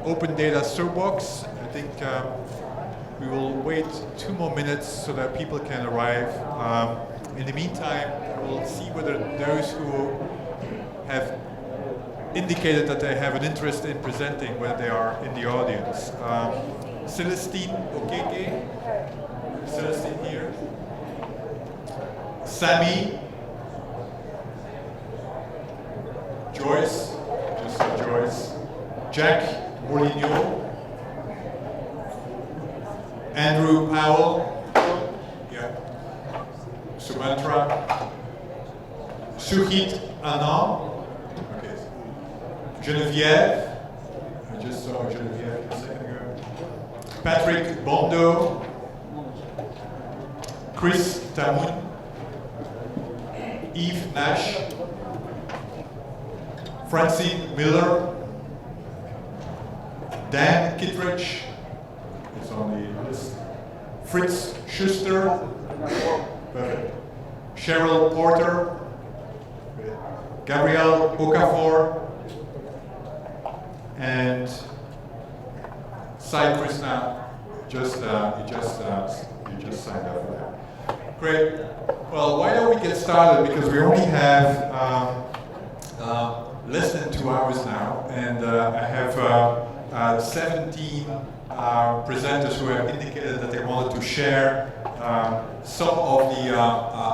Open Data Soapbox. I think we will wait 2 more minutes so that people can arrive. In the meantime, we'll see whether those who have indicated that they have an interest in presenting, whether they are in the audience. Celestine Okeke. Celestine here. Sammy. Joyce. Just Joyce. Jack Moligno. Andrew Powell. Yeah. Sumatra. Suhit Anand. Okay. Geneviève. I just saw Geneviève a second ago. Patrick Bondo. Chris Tamun. Yves Nash. Francine Miller. Dan Kittredge. It's on the list. Fritz Schuster. Perfect. Cheryl Porter. Gabrielle Okafor. And Sai Krishna. You just signed up for that. Great. Well, why don't we get started, because we only have less than 2 hours now, and I have 17 presenters who have indicated that they wanted to share some of the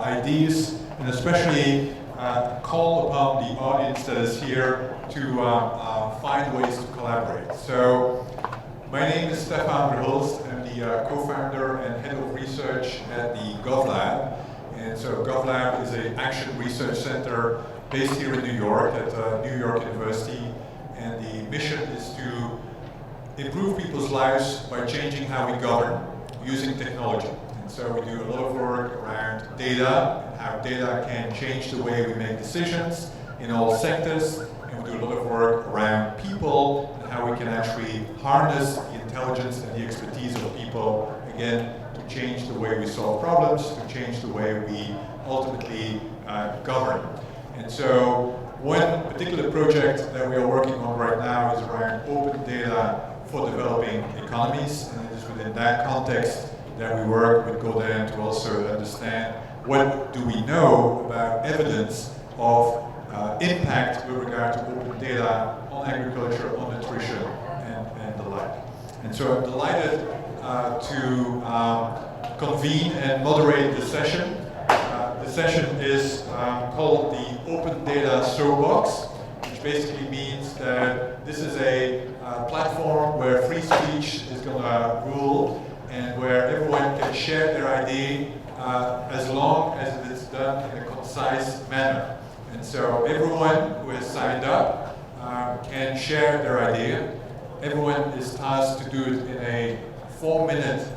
ideas, and especially call upon the audience that is here to find ways to collaborate. So, my name is Stefan Verhulst. I'm the co-founder and head of research at the GovLab. And so GovLab is an action research center based here in New York at New York University. And the mission is to improve people's lives by changing how we govern using technology. And so we do a lot of work around data and how data can change the way we make decisions in all sectors. And we do a lot of work around people and how we can actually harness the intelligence and the expertise of people, again, to change the way we solve problems, to change the way we ultimately govern. And so one particular project that we are working on right now is around open data for developing economies, and it is within that context that we work with GODAN to also understand what do we know about evidence of impact with regard to open data on agriculture, on nutrition, and the like. And so I'm delighted to convene and moderate the session. The session is called the Open Data Soapbox, which basically means that this is a platform where free speech is going to rule and where everyone can share their idea as long as it is done in a concise manner. And so everyone who has signed up can share their idea. Everyone is tasked to do it in a 4-minute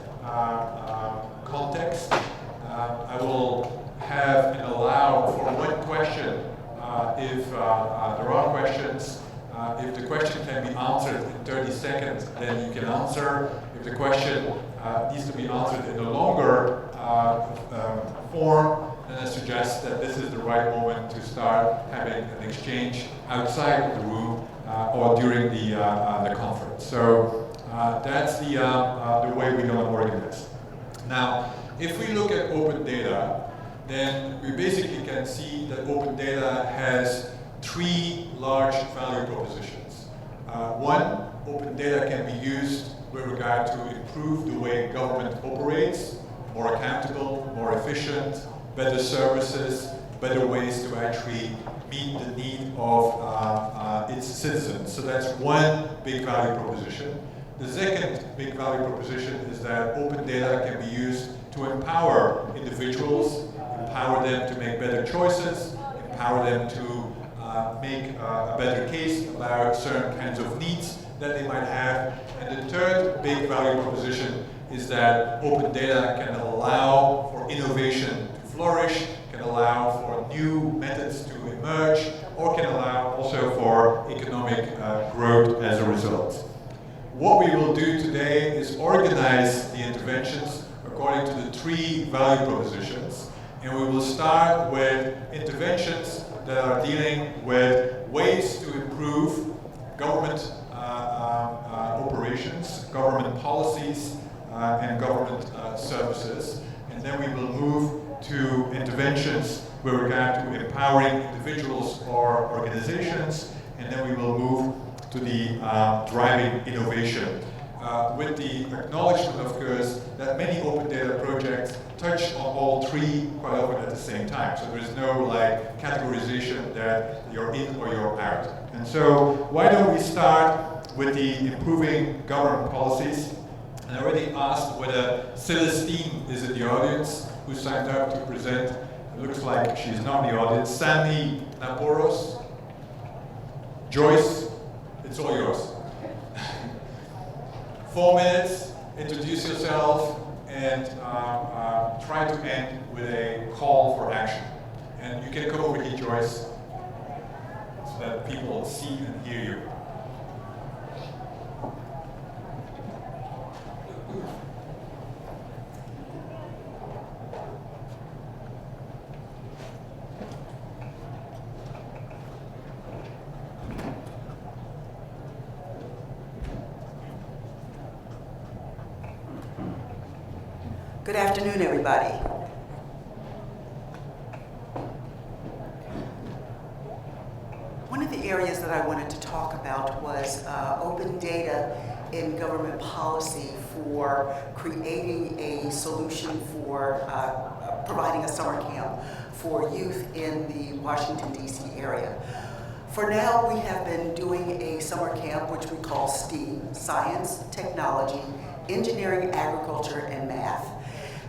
context. I will have and allow for 1 question if there are questions. If the question can be answered in 30 seconds, then you can answer. If the question needs to be answered in a longer form, then I suggest that this is the right moment to start having an exchange outside of the room or during the conference. So that's the way we're going to organize. Now, if we look at open data, then we basically can see that open data has 3 large value propositions. One, open data can be used with regard to improve the way government operates, more accountable, more efficient, better services, better ways to actually meet the need of its citizens. So that's one big value proposition. The second big value proposition is that open data can be used to empower individuals, empower them to make better choices, empower them to make a better case about certain kinds of needs that they might have. And the third big value proposition is that open data can allow for innovation to flourish, can allow for new methods to emerge, or can allow also for economic growth as a result. What we will do today is organize the interventions according to the 3 value propositions, and we will start with interventions that are dealing with ways to improve government government policies, and government services. And then we will move to interventions with regard to empowering individuals or organizations, and then we will move to the driving innovation. With the acknowledgement, of course, that many open data projects touch on all three quite often at the same time. So there's no like categorization that you're in or you're out. And so why don't we start with the improving government policies? And I already asked whether Celestine is in the audience, who signed up to present. It looks like she's not in the audience. Sandy Naporos, Joyce, it's all yours. 4 minutes, introduce yourself, and try to end with a call for action. And you can come over here, Joyce, so that people see and hear you. Good afternoon, everybody. One of the areas that I wanted to talk about was open data in government policy for creating a solution for providing a summer camp for youth in the Washington, D.C. area. For now, we have been doing a summer camp which we call STEAM, Science, Technology, Engineering, Agriculture, and Math.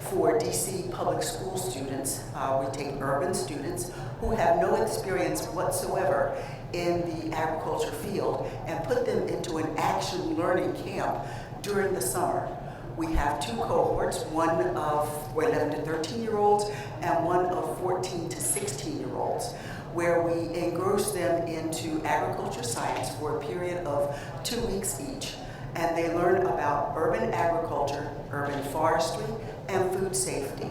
For DC public school students, we take urban students who have no experience whatsoever in the agriculture field and put them into an action learning camp during the summer. We have two cohorts, one of 11 to 13-year-olds and one of 14 to 16-year-olds, where we engross them into agriculture science for a period of 2 weeks each. And they learn about urban agriculture, urban forestry, and food safety.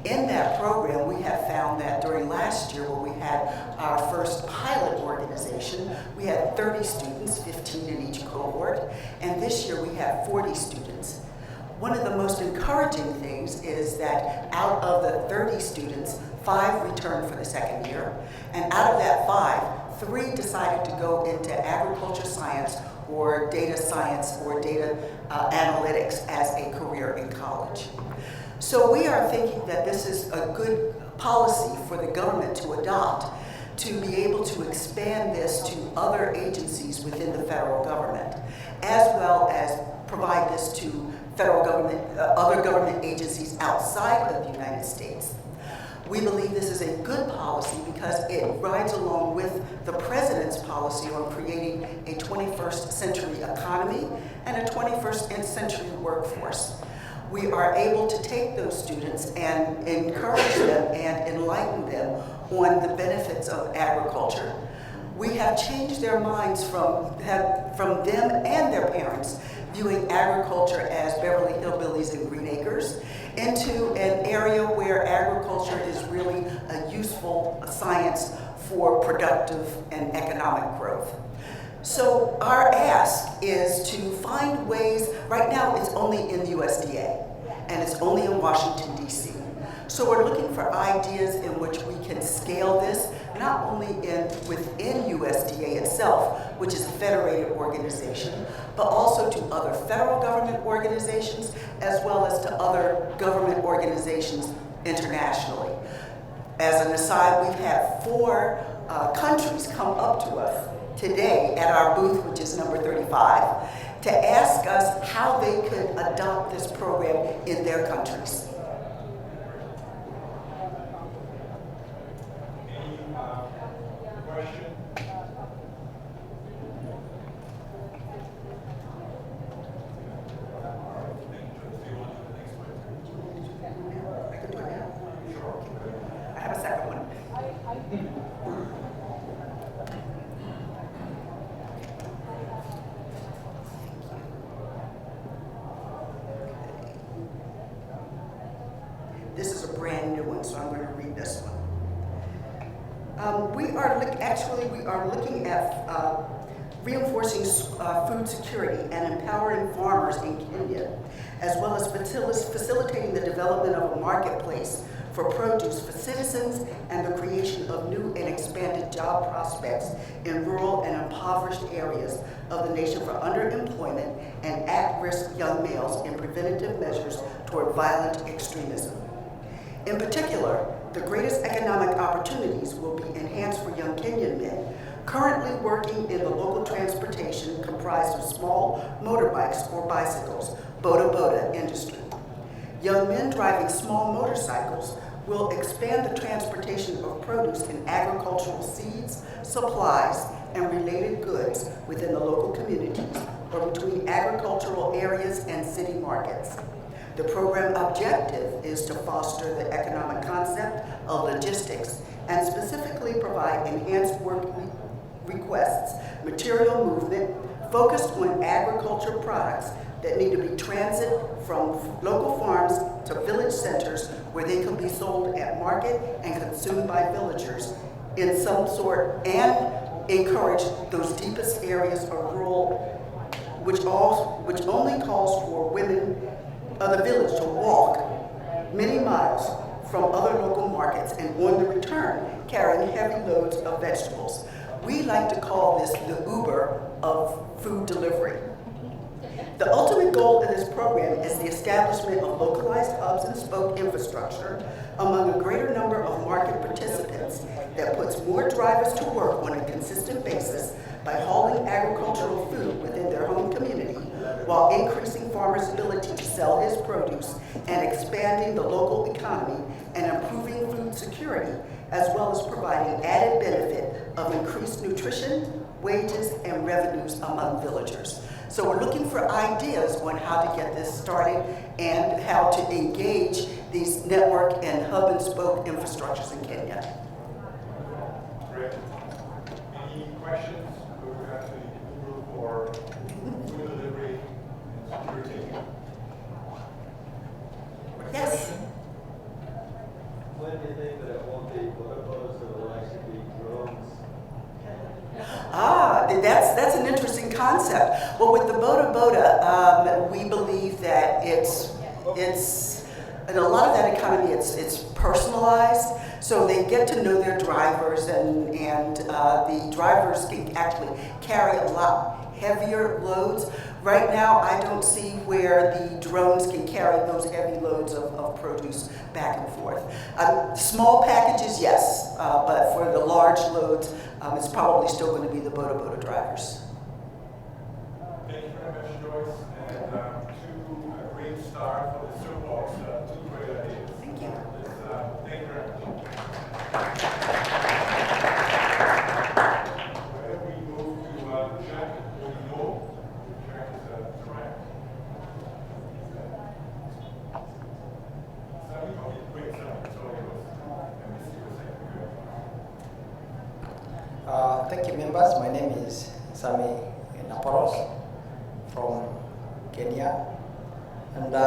In that program, we have found that during last year, when we had our first pilot organization, we had 30 students, 15 in each cohort, and this year we have 40 students. One of the most encouraging things is that out of the 30 students, 5 returned for the second year, and out of that 5, 3 decided to go into agriculture science or data science or data analytics as a career in college. So we are thinking that this is a good policy for the government to adopt to be able to expand this to other agencies within the federal government, as well as provide this to federal government, other government agencies outside of the United States. We believe this is a good policy because it rides along with the President's policy on creating a 21st century economy and a 21st century workforce. We are able to take those students and encourage them and enlighten them on the benefits of agriculture. We have changed their minds from them and their parents viewing agriculture as Beverly Hillbillies and Green Acres into an area where agriculture is really a useful science for productive and economic growth. So our ask is to find ways, right now it's only in the USDA and it's only in Washington, D.C. So we're looking for ideas in which we can scale this, not only within USDA itself, which is a federated organization, but also to other federal government organizations, as well as to other government organizations internationally. As an aside, we've had 4 countries come up to us today at our booth, which is number 35, to ask us how they could adopt this program in their countries. This is a brand new one, so I'm going to read this one. We are looking at reinforcing food security and empowering farmers in Kenya, as well as facilitating the development of a marketplace for produce for citizens and the creation of new and expanded job prospects in rural and impoverished areas of the nation for underemployment and at-risk young males in preventative measures toward violent extremism. In particular, the greatest economic opportunities will be enhanced for young Kenyan men currently working in the local transportation comprised of small motorbikes or bicycles, boda industry. Young men driving small motorcycles will expand the transportation of produce and agricultural seeds, supplies, and related goods within the local communities or between agricultural areas and city markets. The program objective is to foster the economic concept of logistics and specifically provide enhanced work requests, material movement focused on agriculture products that need to be transit from local farms to village centers where they can be sold at market and consumed by villagers in some sort, and encourage those deepest areas of rural, which only calls for women of the village to walk many miles from other local markets and on the return carrying heavy loads of vegetables. We like to call this the Uber of food delivery. The ultimate goal of this program is the establishment of localized hubs and spoke infrastructure among a greater number of market participants that puts more drivers to work on a consistent basis by hauling agricultural food within their home community while increasing farmers' ability to sell his produce and expanding the local economy and improving food security, as well as providing added benefit of increased nutrition, wages, and revenues among villagers. So we're looking for ideas on how to get this started and how to engage these network and hub and spoke infrastructures in Kenya. Great. Any questions with regard to the Uber for food delivery and security? Yes. When do you think that it won't be boda-bodas, it will actually be drones? That's an interesting concept. Well, with the boda, we believe that it's in a lot of that economy, it's personalized, so they get to know their drivers, and the drivers can actually carry a lot heavier loads. Right now, I don't see where the drones can carry those heavy loads of produce back and forth. Small packages, yes, but for the large loads, it's probably still going to be the boda drivers. Thank you very much, Joyce, and a great start for the Soapbox, two great ideas. Thank you. Thank you very much. Where we move to Jack Olino. Jack is correct. Sammy, okay, quick, Sammy, it's all yours. And we see what's happening. Thank you, members. My name is Sami Naporos from Kenya, and I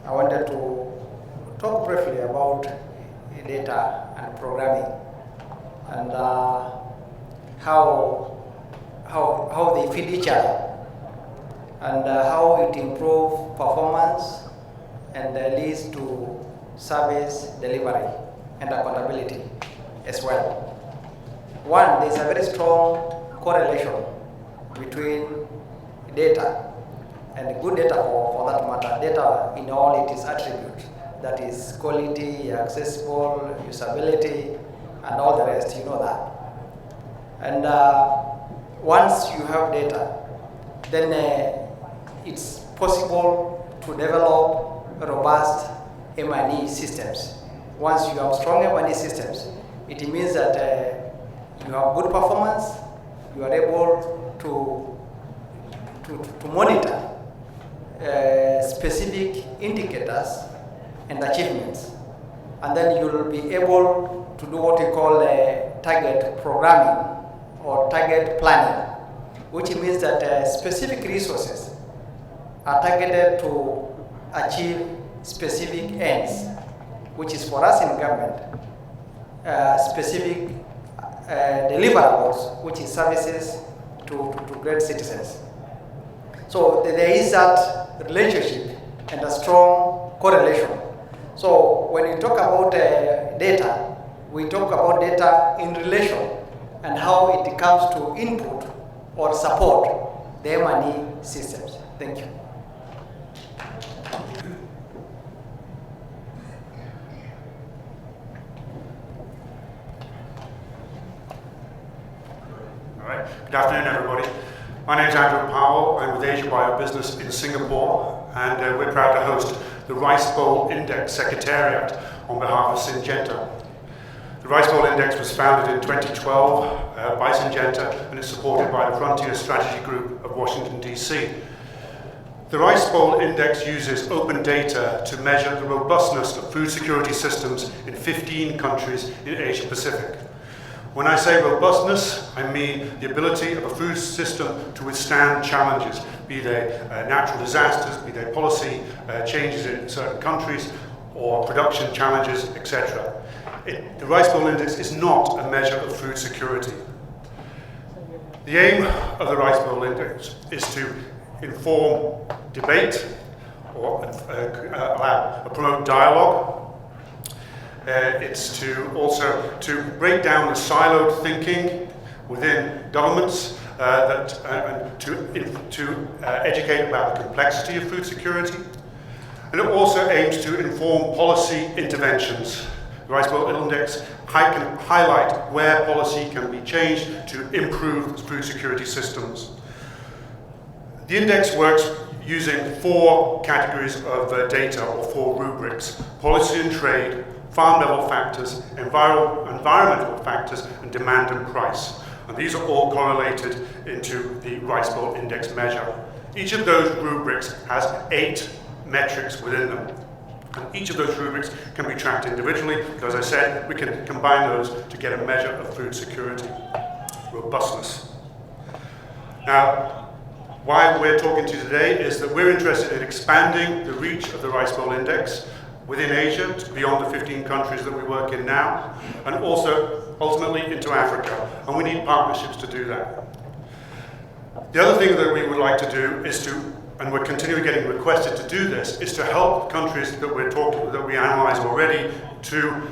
wanted to talk briefly about data and programming and how they feed each other and how it improves performance and leads to service delivery and accountability as well. One, there's a very strong correlation between data and good data for that matter, data in all its attributes, that is quality, accessible, usability, and all the rest, you know that. And once you have data, then it's possible to develop robust M&E systems. Once you have strong M&E systems, it means that you have good performance, you are able to monitor specific indicators and achievements. And then you will be able to do what we call target programming or target planning, which means that specific resources are targeted to achieve specific ends, which is for us in government, specific deliverables, which is services to great citizens. So there is that relationship and a strong correlation. So when you talk about data, we talk about data in relation and how it comes to input or support the M&E systems. Thank you. All right. Good afternoon, everybody. My name is Andrew Powell. I'm with Asia Biobusiness in Singapore, and we're proud to host the Rice Bowl Index Secretariat on behalf of Syngenta. The Rice Bowl Index was founded in 2012 by Syngenta, and is supported by the Frontier Strategy Group of Washington, D.C. The Rice Bowl Index uses open data to measure the robustness of food security systems in 15 countries in Asia Pacific. When I say robustness, I mean the ability of a food system to withstand challenges, be they natural disasters, be they policy changes in certain countries, or production challenges, etc. The Rice Bowl Index is not a measure of food security. The aim of the Rice Bowl Index is to inform debate, or promote dialogue. It's to also to break down the siloed thinking within governments, and to educate about the complexity of food security. And it also aims to inform policy interventions. The Rice Bowl Index can highlight where policy can be changed to improve food security systems. The index works using 4 categories of data, or 4 rubrics: policy and trade, farm-level factors, environmental factors, and demand and price. And these are all correlated into the Rice Bowl Index measure. Each of those rubrics has 8 metrics within them. And each of those rubrics can be tracked individually, but as I said, we can combine those to get a measure of food security, robustness. Now, why we're talking to you today is that we're interested in expanding the reach of the Rice Bowl Index within Asia, beyond the 15 countries that we work in now, and also ultimately into Africa. And we need partnerships to do that. The other thing that we would like to do is to, and we're continually getting requested to do this, is to help countries that we analyze already to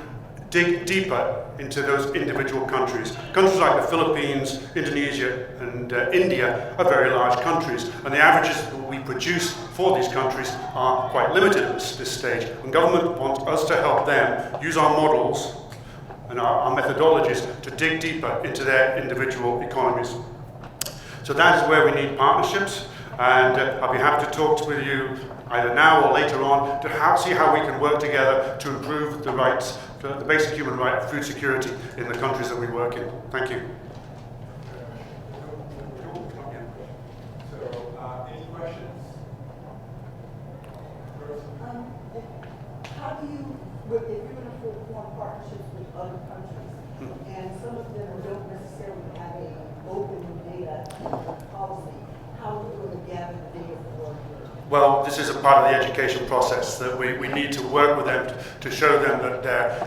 dig deeper into those individual countries. Countries like the Philippines, Indonesia, and India are very large countries, and the averages that we produce for these countries are quite limited at this stage. And government wants us to help them use our models and our methodologies to dig deeper into their individual economies. So that is where we need partnerships, and I'll be happy to talk with you either now or later on to see how we can work together to improve the rights, the basic human right of food security in the countries that we work in. Thank you. Any questions? How do you, if you're going to form partnerships with other countries, and some of them don't necessarily have an open data policy, how are you going to gather the data for? Well, this is a part of the education process that we need to work with them to show them that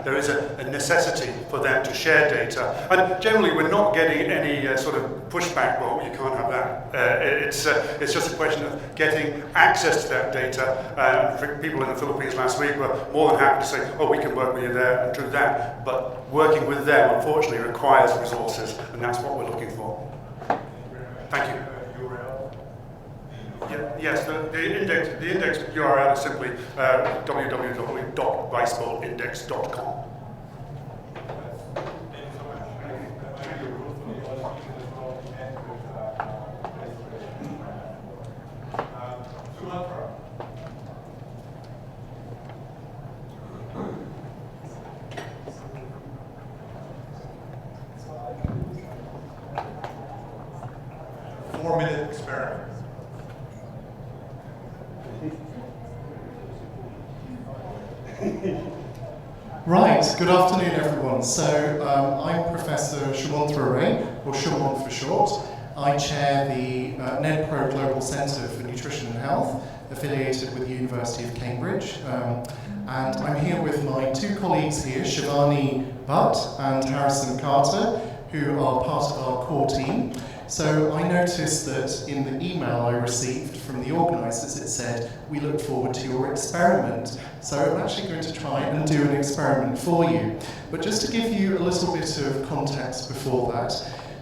there is a necessity for them to share data. And generally, we're not getting any sort of pushback. Well, you can't have that. It's just a question of getting access to that data. For people in the Philippines last week were more than happy to say, oh, we can work with you there and do that. But working with them, unfortunately, requires resources, and that's what we're looking for. Thank you. Yes, the index URL is simply www.ricebowlindex.com. Four-minute experiment. Right, good afternoon everyone. So I'm Professor Shimon Traore, or Shimon for short. I chair the NEDPRO Global Centre for Nutrition and Health, affiliated with the University of Cambridge. And I'm here with my 2 colleagues here, Shivani Bhatt and Harrison Carter, who are part of our core team. So I noticed that in the email I received from the organisers, it said, "We look forward to your experiment." So I'm actually going to try and do an experiment for you. But just to give you a little bit of context before that,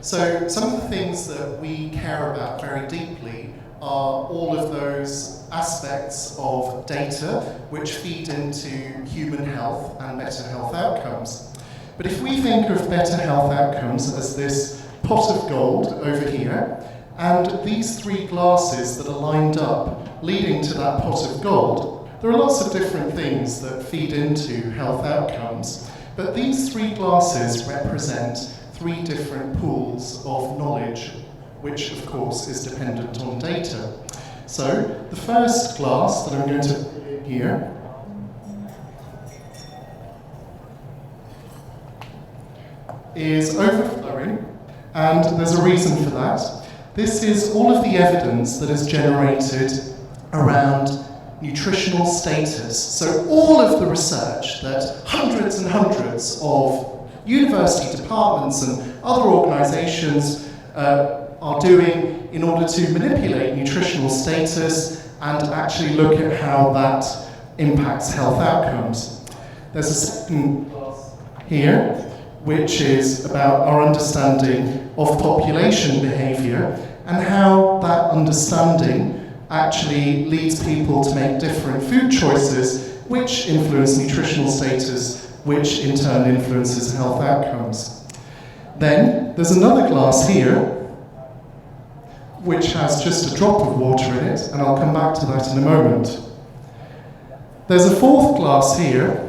so some of the things that we care about very deeply are all of those aspects of data which feed into human health and better health outcomes. But if we think of better health outcomes as this pot of gold over here, and these three glasses that are lined up leading to that pot of gold, there are lots of different things that feed into health outcomes. But these three glasses represent three different pools of knowledge, which of course is dependent on data. So the first glass that I'm going to put in here is overflowing, and there's a reason for that. This is all of the evidence that is generated around nutritional status. So all of the research that hundreds and hundreds of university departments and other organizations are doing in order to manipulate nutritional status and actually look at how that impacts health outcomes. There's a second class here, which is about our understanding of population behavior and how that understanding actually leads people to make different food choices, which influence nutritional status, which in turn influences health outcomes. Then there's another glass here, which has just a drop of water in it, and I'll come back to that in a moment. There's a fourth glass here,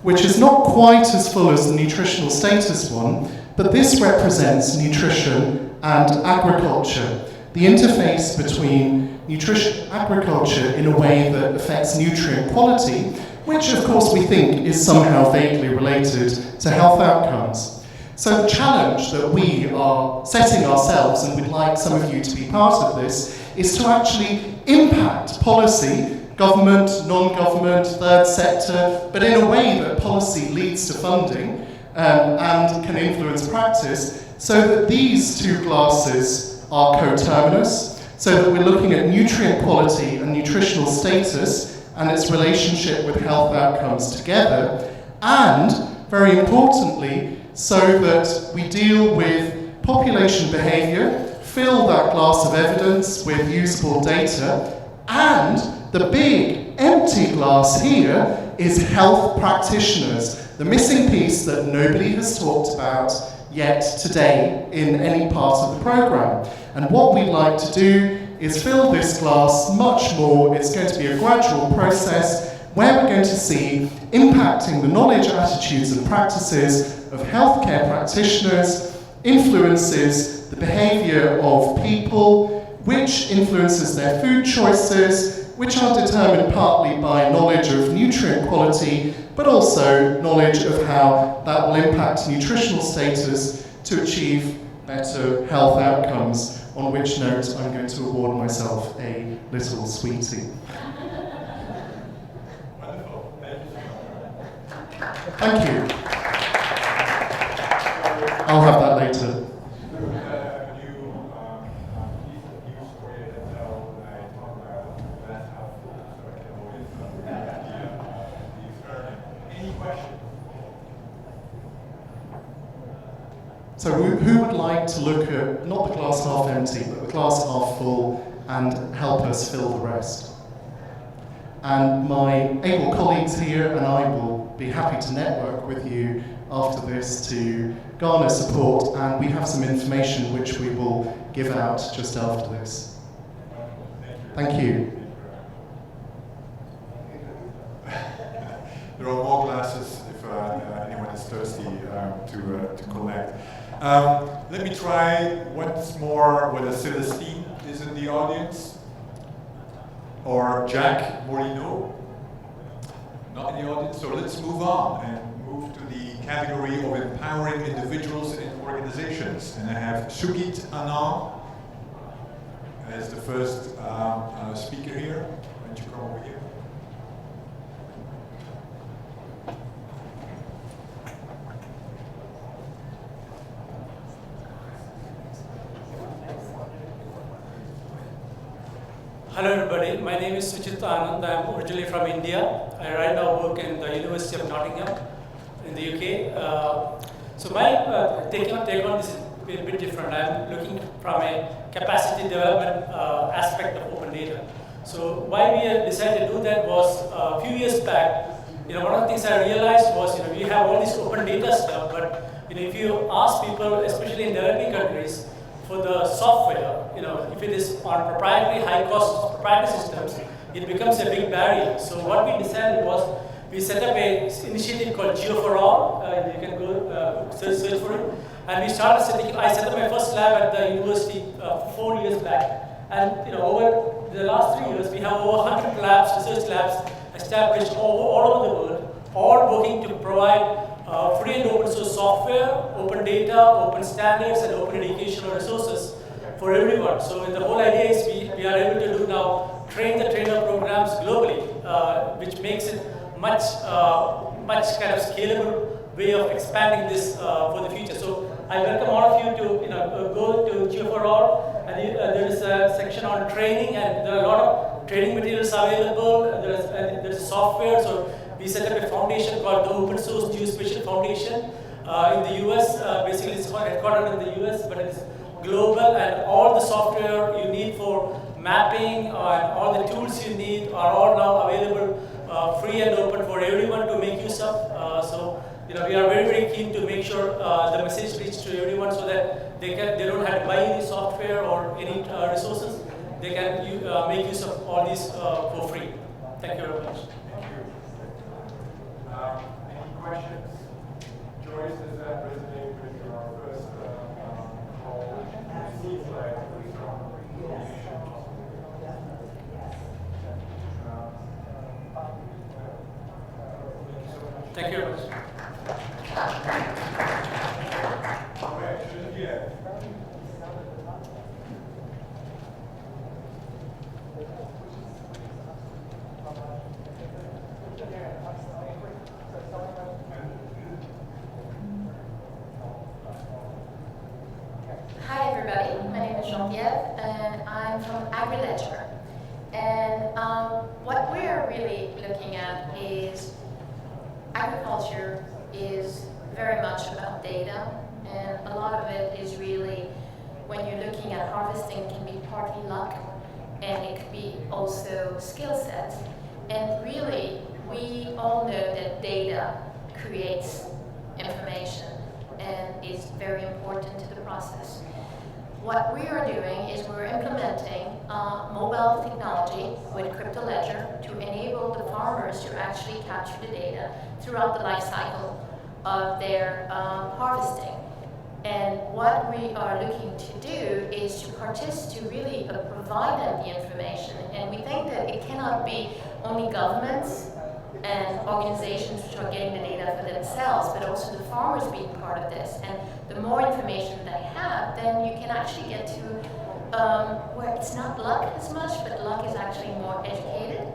which is not quite as full as the nutritional status one, but this represents nutrition and agriculture, the interface between nutrition and agriculture in a way that affects nutrient quality, which of course we think is somehow vaguely related to health outcomes. So the challenge that we are setting ourselves, and we'd like some of you to be part of this, is to actually impact policy, government, non-government, third sector, but in a way that policy leads to funding and can influence practice, so that these two glasses are coterminous, so that we're looking at nutrient quality and nutritional status and its relationship with health outcomes together, and, very importantly, so that we deal with population behavior, fill that glass of evidence with usable data, and the big empty glass here is health practitioners, the missing piece that nobody has talked about yet today in any part of the program. And what we'd like to do is fill this glass much more. It's going to be a gradual process where we're going to see impacting the knowledge, attitudes and practices of healthcare practitioners, influences the behavior of people, which influences their food choices, which are determined partly by knowledge of nutrient quality, but also knowledge of how that will impact nutritional status to achieve better health outcomes, on which note I'm going to award myself a little sweetie. Wonderful. Thank you. I'll have that later. So who would like to look at, not the glass half empty, but the glass half full, and help us fill the rest? And my able colleagues here and I will be happy to network with you after this to garner support, and we have some information which we will give out just after this. Thank you. There are more glasses if anyone is thirsty to collect. Let me try once more whether Celestine is in the audience, or Jack Morino. Not in the audience, so let's move on and move to the category of empowering individuals and organizations. And I have Sugit Anand as the first speaker here. Why don't you come over here? Hello everybody, my name is Suchit Anand. I am originally from India. I right now work in the University of Nottingham in the UK. So my take on this is a bit different. I am looking from a capacity development aspect of open data. So why we decided to do that was a few years back. One of the things I realized was, we have all this open data stuff, but if you ask people, especially in developing countries, for the software, if it is on proprietary, high-cost proprietary systems, it becomes a big barrier. So what we decided was, we set up an initiative called Geo for All. You can go search for it. And we started I set up my first lab at the university 4 years back. And over the last 3 years, we have over 100 labs, research labs, established all over the world, all working to provide free and open source software, open data, open standards, and open educational resources for everyone. So the whole idea is we are able to do now train the trainer programs globally, which makes it much kind of scalable way of expanding this for the future. So I welcome all of you to go to Geo for All, and there is a section on training, and there are a lot of training materials available. There's software. So we set up a foundation called the Open Source Geospatial Foundation in the US. Basically, it's headquartered in the US, but it's global, and all the software you need for mapping and all the tools you need are all now available free and open for everyone to make use of. So we are very, very keen to make sure the message reaches to everyone so that they don't have to buy any software or any resources. They can make use of all these for free. Thank you very much. Any questions? Joyce, does that resonate with your first call? It seems like there's some Thank you very much. Hi everybody, my name is Jean-Pierre and I'm from AgriLedger. And what we're really looking at is agriculture is very much about data, and a lot of it is really, when you're looking at harvesting, can be partly luck, and it could be also skill sets. And really, we all know that data creates information and is very important to the process. What we are doing is we're implementing mobile technology with CryptoLedger to enable the farmers to actually capture the data throughout the life cycle of their harvesting. And what we are looking to do is to really provide them the information. And we think that it cannot be only governments and organizations which are getting the data for themselves, but also the farmers being part of this. And the more information they have, then you can actually get to where it's not luck as much, but luck is actually more educated.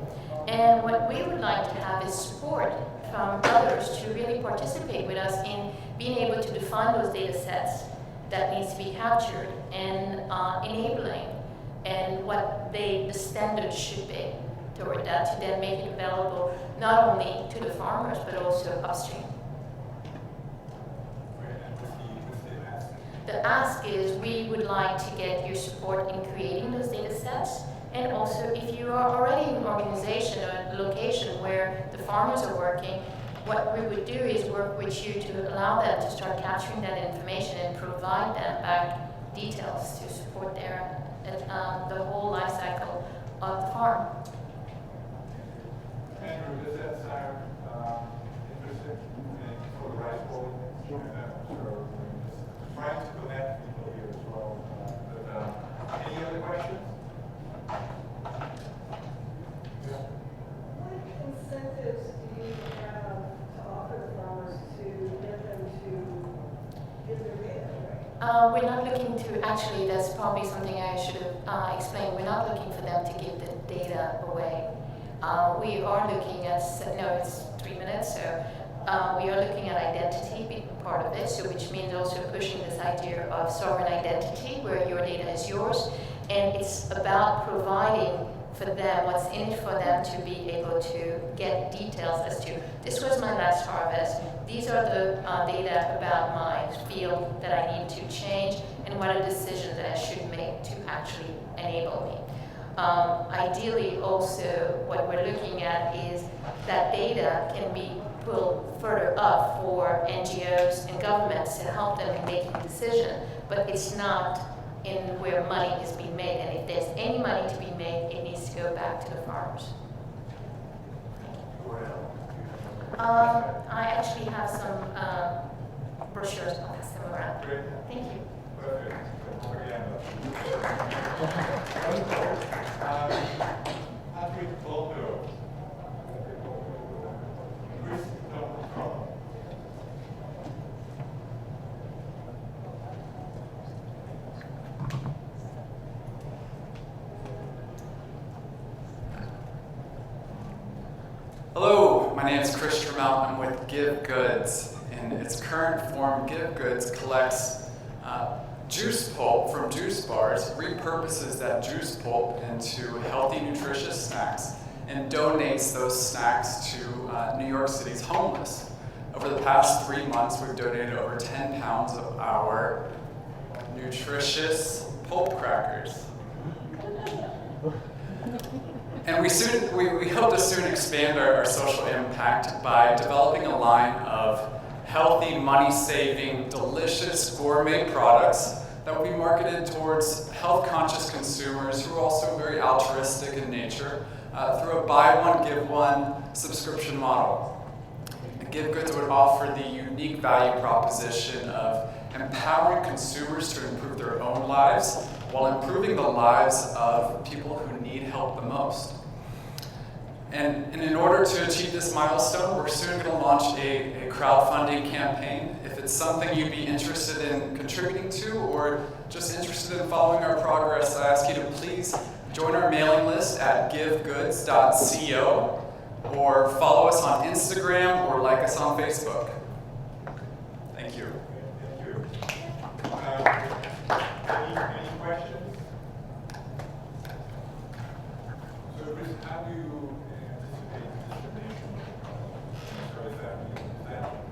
And what we would like to have is support from others to really participate with us in being able to define those data sets that needs to be captured and enabling and what the standards should be toward that, to then make it available not only to the farmers but also upstream. The ask is we would like to get your support in creating those data sets, and also if you are already in an organization or a location where the farmers are working, what we would do is work with you to allow them to start capturing that information and provide them back details to support their the whole life cycle of the farm. Andrew, does that sound interesting for the rice bowl? So trying to connect people here as well. Any other questions? Yeah. What incentives do you have to offer the farmers to get them to give their data away? We're not looking to, actually, that's probably something I should have explained. We're not looking for them to give the data away. We are looking at, no, it's 3 minutes, so we are looking at identity being part of it, so which means also pushing this idea of sovereign identity, where your data is yours, and it's about providing for them, what's in it for them to be able to get details as to, this was my last harvest, these are the data about my field that I need to change, and what are decisions that I should make to actually enable me. Ideally also, what we're looking at is that data can be pulled further up for NGOs and governments to help them in making decisions, but it's not in where money is being made, and if there's any money to be made, it needs to go back to the farmers. I actually have some brochures, I'll pass them around. Thank you. Perfect. Patrick Bolto. Hello, my name is Chris Tremont. I'm with Give Goods. In its current form, Give Goods collects juice pulp from juice bars, repurposes that juice pulp into healthy, nutritious snacks, and donates those snacks to New York City's homeless. Over the past 3 months, we've donated over 10 pounds of our nutritious pulp crackers. And we hope to soon expand our social impact by developing a line of healthy, money-saving, delicious gourmet products that will be marketed towards health-conscious consumers who are also very altruistic in nature through a buy one, give one subscription model. Give Goods would offer the unique value proposition of empowering consumers to improve their own lives while improving the lives of people who need help the most. And in order to achieve this milestone, we're soon going to launch a crowdfunding campaign. If it's something you'd be interested in contributing to or just interested in following our progress, I ask you to please join our mailing list at givegoods.co or follow us on Instagram or like us on Facebook. Thank you. Thank you. Any questions? So, Chris, how do you anticipate dissemination of the product? So is that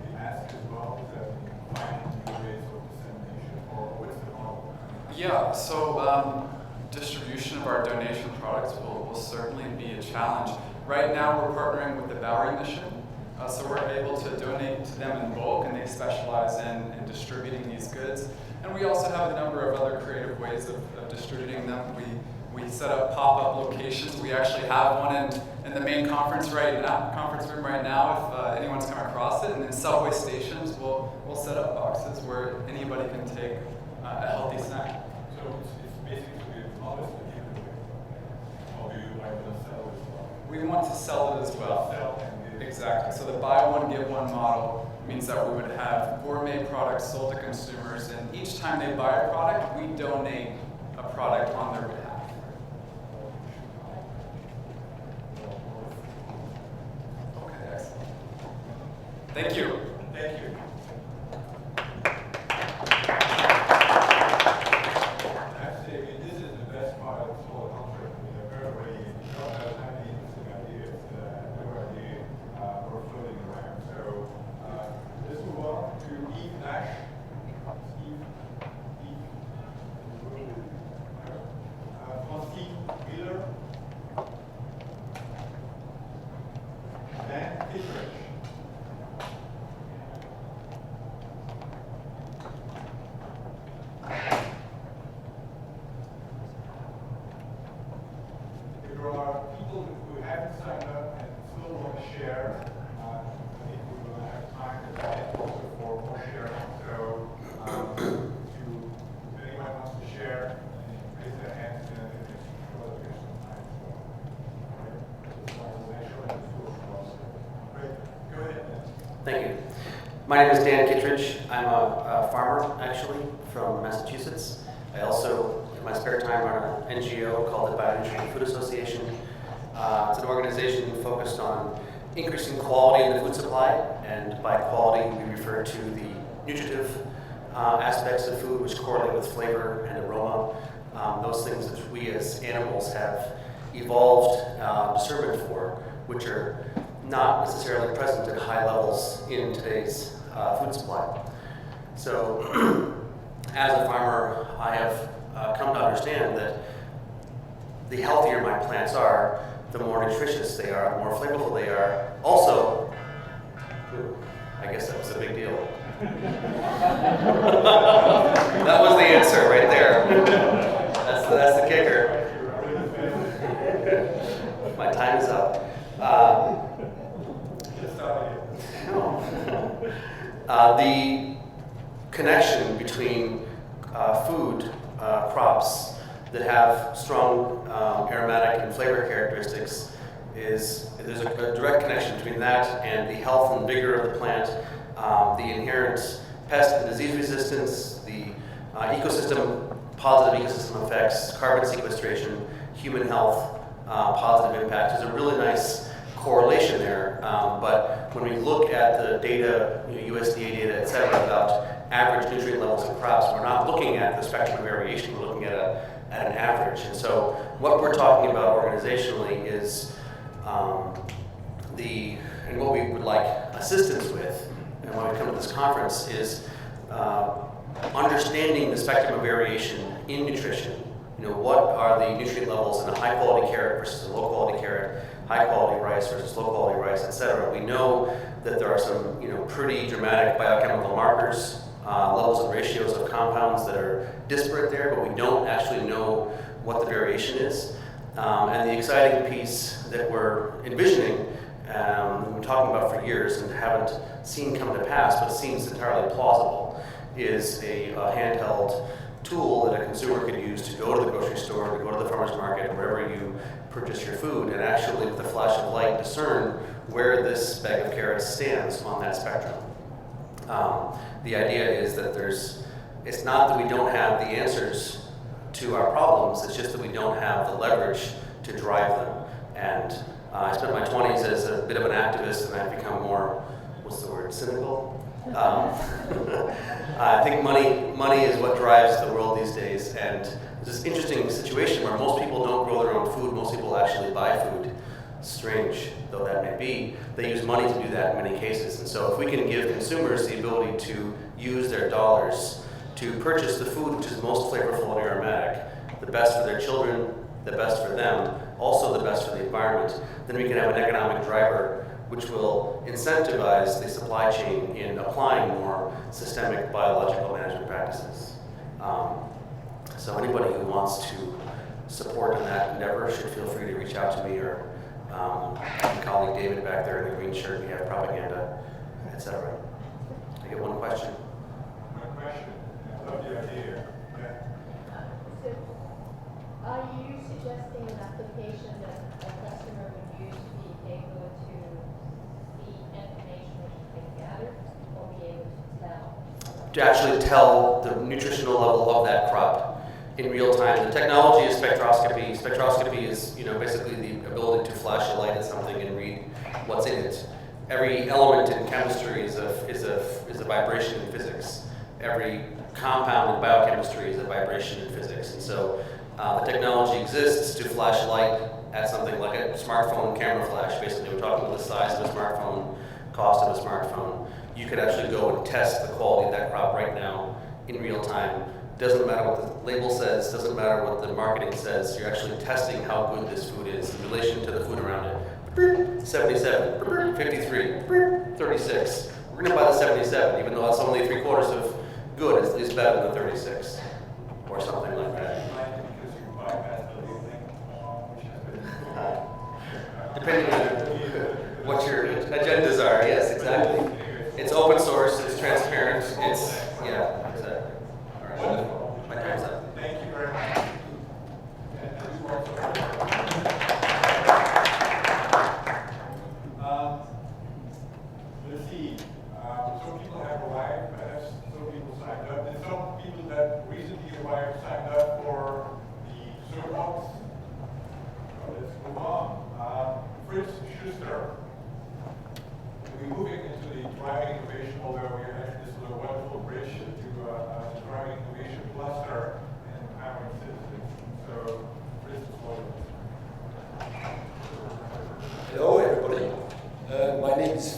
the ask as well? Is that finding new ways of dissemination, or what's the model? Yeah, so distribution of our donation products will certainly be a challenge. Right now we're partnering with the Bowery Mission, so we're able to donate to them in bulk, and they specialize in distributing these goods. And we also have a number of other creative ways of distributing them. We set up pop-up locations. We actually have one in the main conference room right now if anyone's come across it. And in subway stations, we'll set up boxes where anybody can take a healthy snack. So it's basically a modest to give away. Or do you like to sell it as well? We want to sell it as well. Sell and give. Exactly. So the buy one, give one model means that we would have gourmet products sold to consumers, and each time they buy a product, we donate a product on their behalf. Okay, excellent. Thank you. Thank you. Actually, this is the best part of this whole conference. Everybody don't have any interesting ideas, no idea we're floating around. So let's move on to Eve Nash. Francine Wheeler. Dan Kittredge. If there are people who haven't signed up and still want to share, I think we will have time at the end also for more sharing. So, if anyone wants to share, raise their hands and I'm sure that there's some time. So, all right. So, make sure that the school is great. Go ahead. Thank you. My name is Dan Kittredge. I'm a farmer, actually, from Massachusetts. I also, in my spare time, run an NGO called the Bionutrition Food Association. It's an organization focused on increasing quality in the food supply, and by quality, we refer to the nutritive aspects of food which correlate with flavor and aroma, those things that we as animals have evolved discernment for, which are not necessarily present at high levels in today's food supply. So as a farmer, I have come to understand that the healthier my plants are, the more nutritious they are, the more flavorful they are. Also, I guess that was a big deal. That was the answer right there. That's the kicker. My time is up. The connection between food crops that have strong aromatic and flavor characteristics there's a direct connection between that and the health and vigor of the plant, the inherent pest and disease resistance, the positive ecosystem effects, carbon sequestration, human health, positive impact. There's a really nice correlation there, but when we look at the data, USDA data, et cetera, about average nutrient levels in crops, we're not looking at the spectrum of variation, we're looking at an average. And so what we're talking about organizationally is and what we would like assistance with, and when we come to this conference, is understanding the spectrum of variation in nutrition. What are the nutrient levels in a high quality carrot versus a low quality carrot, high quality rice versus low quality rice, et cetera. We know that there are some pretty dramatic biochemical markers, levels and ratios of compounds that are disparate there, but we don't actually know what the variation is. And the exciting piece that we're envisioning, we've been talking about for years and haven't seen come to pass, but seems entirely plausible, is a handheld tool that a consumer could use to go to the grocery store, to go to the farmer's market, wherever you purchase your food, and actually with a flash of light discern where this bag of carrots stands on that spectrum. The idea is that it's not that we don't have the answers to our problems, it's just that we don't have the leverage to drive them. And I spent my 20s as a bit of an activist, and I've become more, cynical? I think money is what drives the world these days, and there's this interesting situation where most people don't grow their own food, most people actually buy food. Strange though that may be, they use money to do that in many cases. And so if we can give consumers the ability to use their dollars to purchase the food which is most flavorful and aromatic, the best for their children, the best for them, also the best for the environment, then we can have an economic driver which will incentivize the supply chain in applying more systemic biological management practices. So anybody who wants to support in that endeavor should feel free to reach out to me, or my colleague David back there in the green shirt. We have propaganda, etc. I get one question. One question. I love the idea. So, are you suggesting an application that a customer would use to be able to see information which they gather, or be able to tell? To actually tell the nutritional level of that crop in real time. The technology is spectroscopy. Spectroscopy is, basically the ability to flash a light at something and read what's in it. Every element in chemistry is a vibration in physics. Every compound in biochemistry is a vibration in physics. And so the technology exists to flash light at something like a smartphone camera flash. Basically, we're talking about the size of a smartphone, cost of a smartphone. You could actually go and test the quality of that crop right now in real time. Doesn't matter what the label says, doesn't matter what the marketing says, you're actually testing how good this food is in relation to the food around it. 77, 53, 36. We're gonna buy the 77, even though it's only 3/4 of good, it's better than the 36, or something like that. Depending on what your agendas are, yes, exactly. It's open source, it's transparent, yeah, exactly. Wonderful. My time's up. Thank you very much. Let's see. Some people have arrived, some people signed up, and some people that recently arrived signed up for the Soapbox. Let's move on. Fritz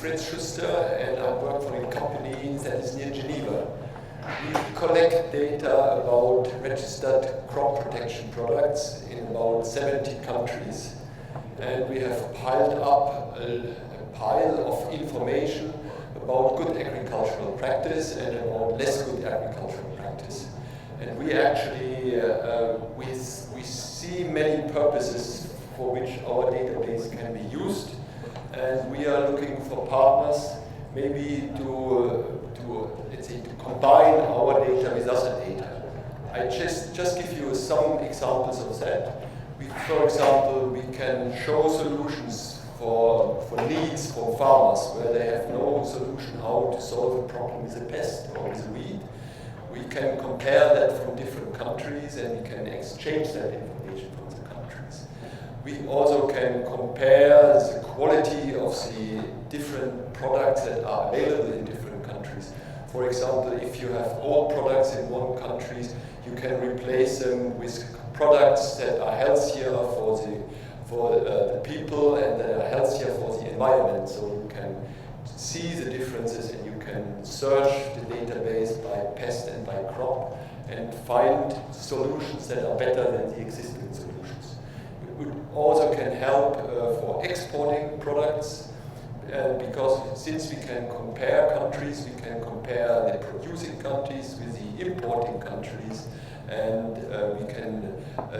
Fritz Schuster, and I work for a company that is near Geneva. We collect data about registered crop protection products in about 70 countries. And we have piled up a pile of information about good agricultural practice and about less good agricultural practice. And we actually, we see many purposes for which our database can be used. And we are looking for partners maybe to let's say, to combine our data with other data. I just give you some examples of that. For example, we can show solutions for needs from farmers where they have no solution how to solve a problem with a pest or with a weed. We can compare that from different countries and we can exchange that information from the countries. We also can compare the quality of the different products that are available in different countries. For example, if you have old products in one country, you can replace them with products that are healthier for the people and that are healthier for the environment. So you can see the differences and you can search the database by pest and by crop and find solutions that are better than the existing solutions. It also can help for exporting products because since we can compare countries, we can compare the producing countries with the importing countries, and we can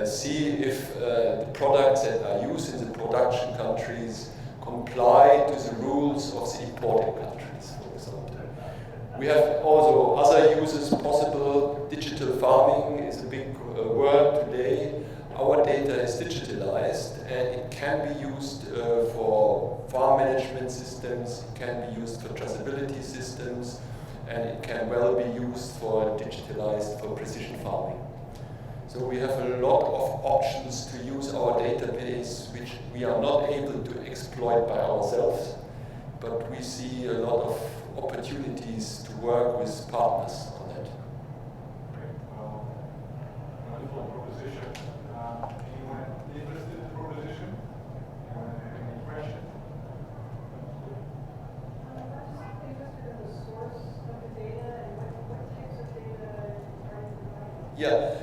see if the products that are used in the production countries comply to the rules of the importing countries, for example. We have also other uses possible. Digital farming is a big word today. Our data is digitalized and it can be used for farm management systems, it can be used for traceability systems, and it can well be used for precision farming. So we have a lot of options to use our database which we are not able to exploit by ourselves, but we see a lot of opportunities to work with partners on that. Great. Wonderful proposition. Anyone interested in the proposition? Anyone have any questions? I'm just interested in the source of the data and what types of data are you providing? Yeah,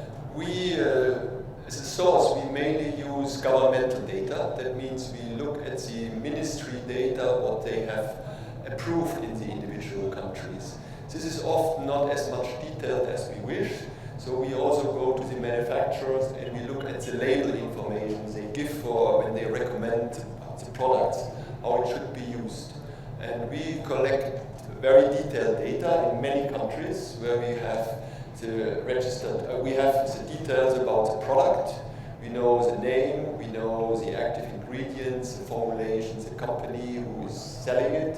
as a source, we mainly use governmental data. That means we look at the ministry data, what they have approved in the individual countries. This is often not as much detailed as we wish, so we also go to the manufacturers and we look at the label information they give for when they recommend the products, how it should be used. And we collect very detailed data in many countries where we have the registered, we have the details about the product, we know the name, we know the active ingredients, the formulations, the company who is selling it.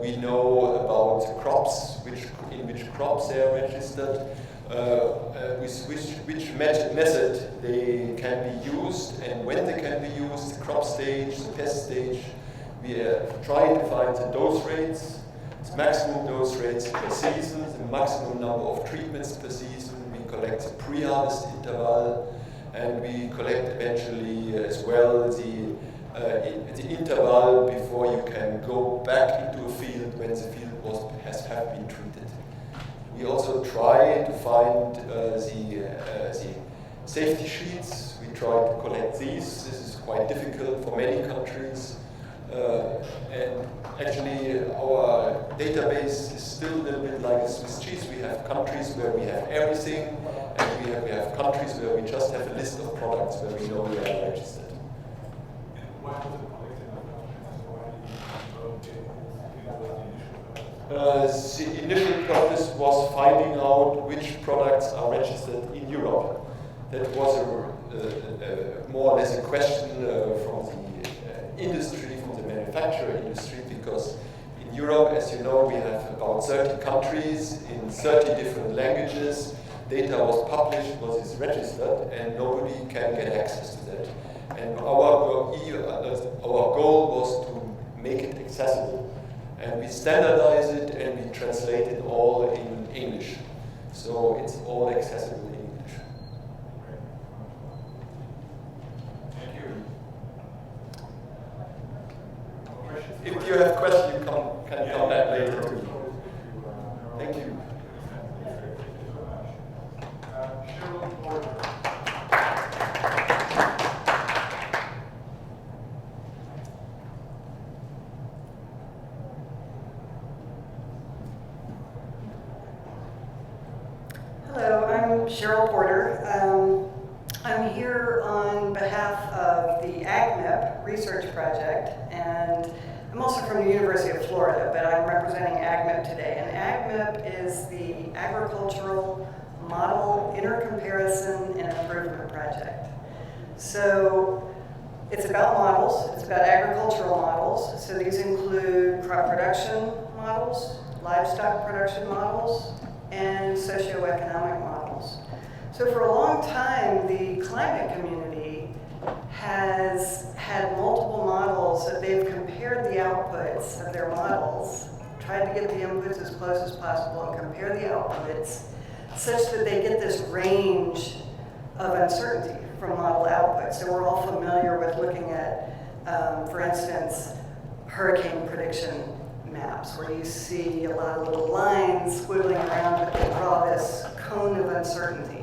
We know about the crops, in which crops they are registered, with which method they can be used and when they can be used, the crop stage, the pest stage. We try to find the dose rates, the maximum dose rates per season, the maximum number of treatments per season. We collect the pre-harvest interval, and we collect eventually as well the interval before you can go back into a field when the field has been treated. We also try to find the safety sheets. We try to collect these. This is quite difficult for many countries. And actually our database is still a little bit like a Swiss cheese. We have countries where we have everything, and we have countries where we just have a list of products where we know they are registered. The initial purpose was finding out which products are registered in Europe. That was more or less a question from the industry, from the manufacturer industry, because in Europe, as you know, we have about 30 countries in 30 different languages. Data was published, was registered, and nobody can get access to that. And our goal was to make it accessible. And we standardize it and we translate it all in English. So it's all accessible in English. Thank you. If you have questions, you research project, and I'm also from the University of Florida, but I'm representing AgMIP today. And AgMIP is the Agricultural Model Intercomparison and Improvement Project. So it's about models, it's about agricultural models. So these include crop production models, livestock production models, and socioeconomic models. So for a long time, the climate community has had multiple models that they've compared the outputs of their models, tried to get the inputs as close as possible and compare the outputs such that they get this range of uncertainty from model outputs. So we're all familiar with looking at, for instance, hurricane prediction maps, where you see a lot of little lines squiggling around, but they draw this cone of uncertainty.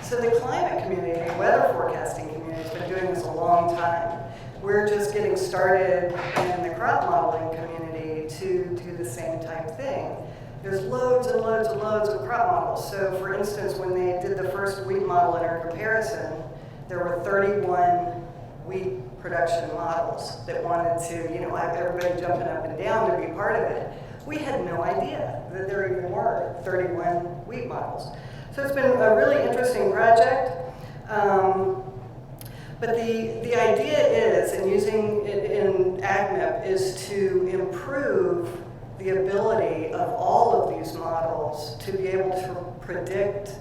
So the climate community, the weather forecasting community, has been doing this a long time. We're just getting started in the crop modeling community to do the same type thing. There's loads and loads and loads of crop models. So for instance, when they did the first wheat model intercomparison, there were 31 wheat production models that wanted to, have everybody jumping up and down to be part of it. We had no idea that there even were 31 wheat models. So it's been a really interesting project. But the idea is, and using it in AgMIP, is to improve the ability of all of these models to be able to predict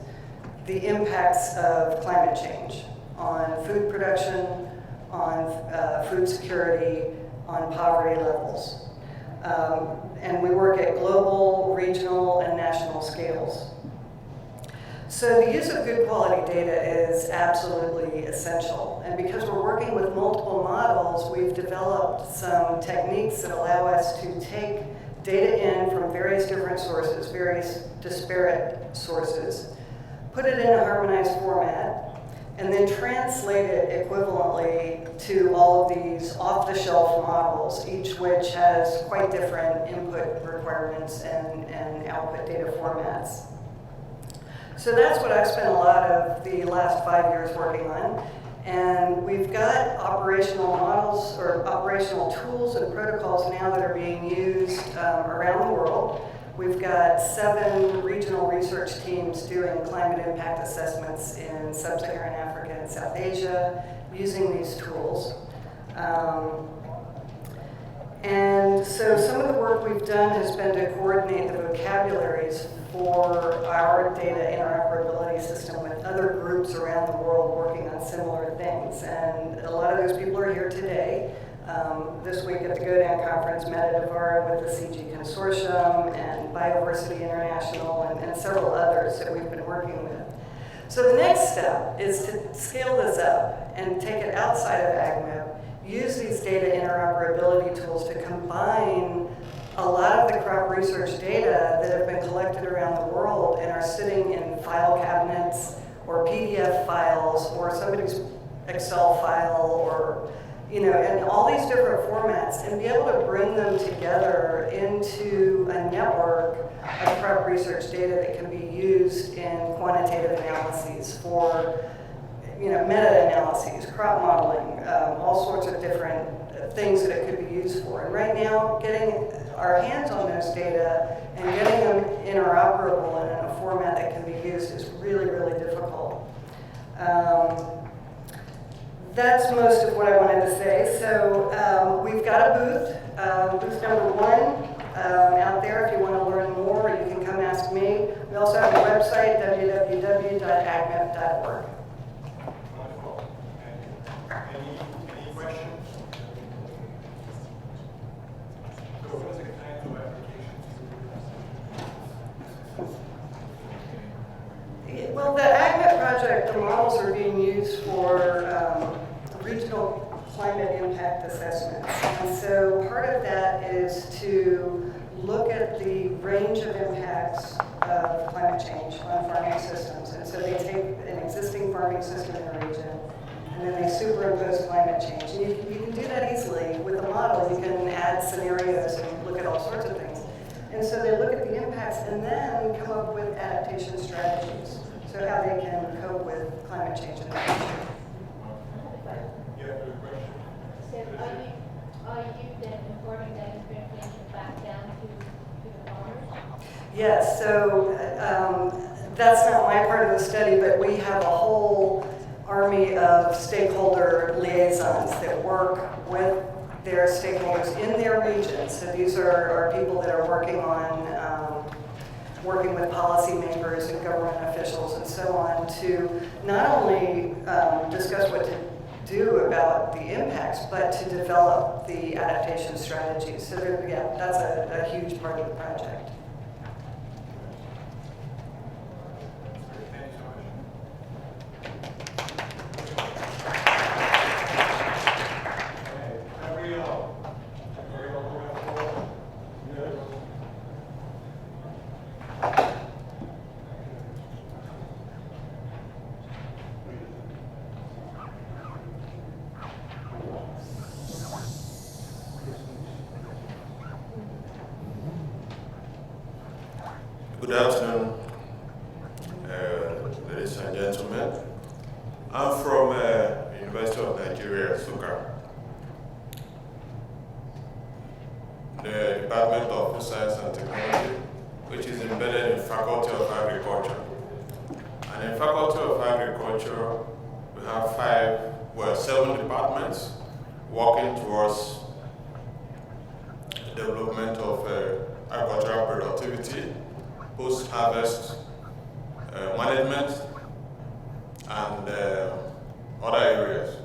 the impacts of climate change on food production, on food security, on poverty levels. And we work at global, regional, and national scales. So the use of good quality data is absolutely essential. And because we're working with multiple models, we've developed some techniques that allow us to take data in from various different sources, various disparate sources, put it in a harmonized format, and then translate it equivalently to all of these off-the-shelf models, each which has quite different input requirements and output data formats. So that's what I've spent a lot of the last 5 years working on. And we've got operational models or operational tools and protocols now that are being used around the world. We've got 7 regional research teams doing climate impact assessments in sub-Saharan Africa and South Asia using these tools. And so some of the work we've done has been to coordinate the vocabularies for our data interoperability system with other groups around the world working on similar things. And a lot of those people are here today. This week at the GODAN conference, met at Avara with the CG Consortium and Biodiversity International and several others that we've been working with. So the next step is to scale this up and take it outside of AgMIP, use these data interoperability tools to combine a lot of the crop research data that have been collected around the world and are sitting in file cabinets or PDF files or somebody's Excel file or, and all these different formats, and be able to bring them together into a network of crop research data that can be used in quantitative analyses for, meta-analyses, crop modeling, all sorts of different things that it could be used for. And right now, getting our hands on those data and getting them interoperable and in a format that can be used is really, really difficult. That's most of what I wanted to say. So we've got a booth, booth number 1 out there if you want to learn more, you can come ask me. We also have a website, www.agmip.org. Any questions? So what is the kind of applications? Well, the AgMIP project, the models are being used for regional climate impact assessments. And so part of that is to look at the range of impacts of climate change on farming systems. And so they take an existing farming system in a region, and then they superimpose climate change. And you can do that easily with a model. You can add scenarios and look at all sorts of things. And so they look at the impacts and then come up with adaptation strategies. So how they can cope with climate change in the future. You have a question? Yes, so that's not my part of the study, but we have a whole army of stakeholder liaisons that work with their stakeholders in their region. So these are people that are working on working with policymakers and government officials and so on to not only discuss what to do about the impacts, but to develop the adaptation strategies. So yeah, that's a huge part of the project. Good afternoon, ladies and gentlemen. I'm from University of Nigeria, Nsukka, the Department of Food Science and Technology, which is embedded in Faculty of Agriculture. And in Faculty of Agriculture, we have 7 departments working towards the development of agricultural productivity, post-harvest management, and other areas.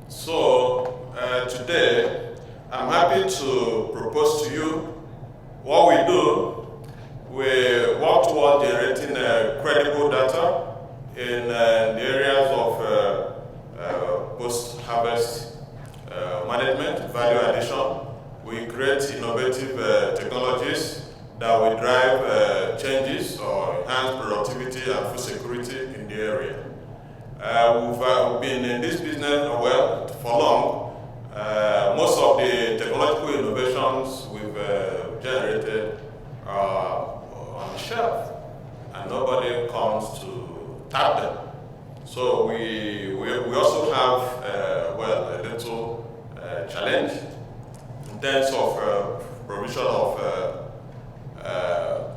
So today, I'm happy to propose to you what we do. We work towards generating credible data in the areas of post-harvest management, value addition. We create innovative technologies that will drive changes or enhance productivity and food security in the area. We've been in this business for long. Most of the technological innovations we've generated are on the shelf, and nobody comes to tap them. So we also have a little challenge in terms of provision of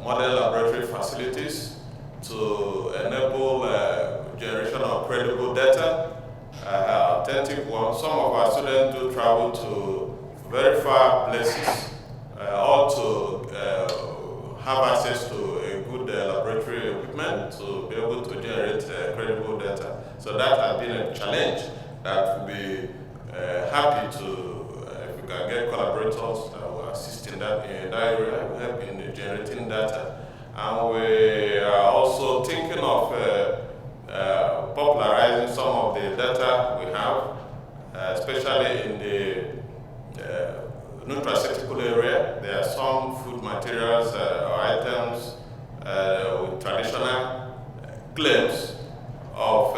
modern laboratory facilities to enable generation of credible data, authentic ones. Some of our students do travel to very far places, or to have access to a good laboratory equipment to be able to generate credible data. So that has been a challenge that we'll be happy to, if we can get collaborators that will assist in that area, help in generating data. And we are also thinking of popularizing some of the data we have, especially in the nutraceutical area. There are some food materials or items with traditional claims of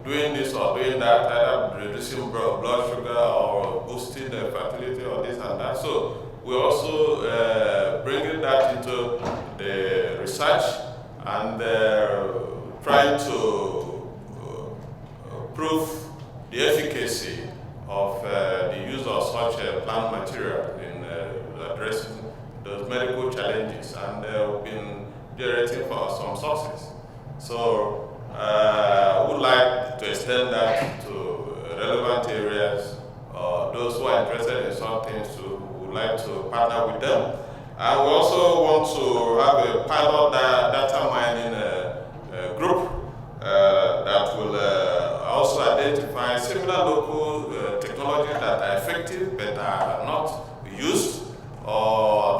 doing this or doing that, either reducing blood sugar or boosting the fertility or this and that. So we're also bringing that into the research and trying to prove the efficacy of the use of such plant material in addressing those medical challenges, and we've been generating for some success. So I would like to extend that to relevant areas. Those who are interested in some things would like to partner with them. And we also want to have a pilot data mining group that will also identify similar local technologies that are effective but are not used or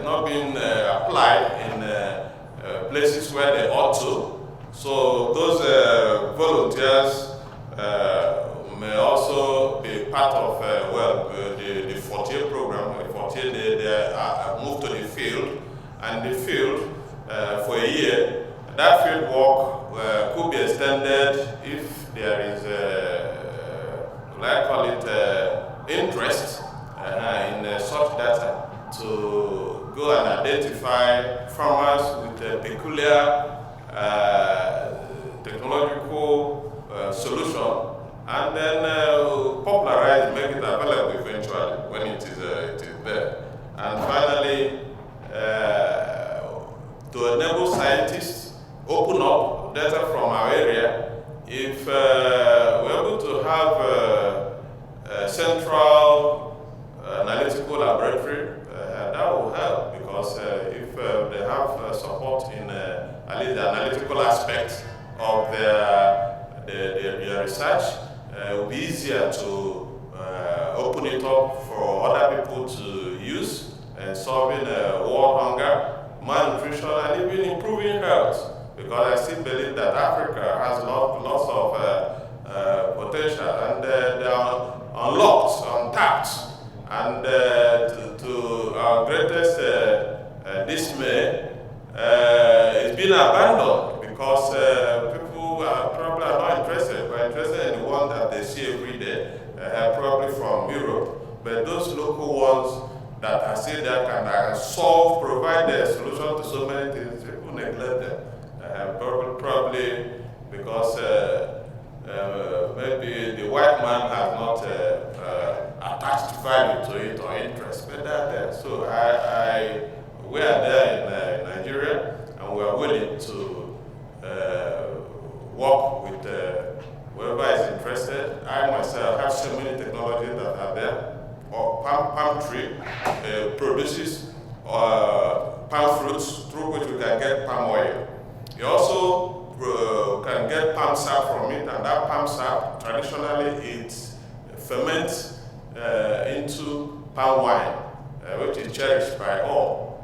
not being applied in places where they ought to. So those volunteers may also be part of the 40 program. The 40 they are moved to the field, and the field for a year. That field work could be extended if there is interest in such data to go and identify farmers with a peculiar technological solution, and then popularize, make it available eventually when it is there. And finally, research. It will be easier to open it up for other people to use and solving world hunger, malnutrition, and even improving health. Because I still believe that Africa has lots of potential, and they are unlocked, untapped, and to our greatest dismay, it's been abandoned because people are probably not interested. We're interested in the ones that they see every day, probably from Europe, but those local ones that are still there can provide a solution to so many things. People neglect them, probably because maybe the white man has not attached value to it or interest, but they're there. So we are there in Nigeria, and we are willing to work with whoever is interested. I myself have so many technologies that are there. Palm tree produces palm fruits through which we can get palm oil. You also can get palm sap from it, and that palm sap, traditionally, it ferments into palm wine, which is cherished by all.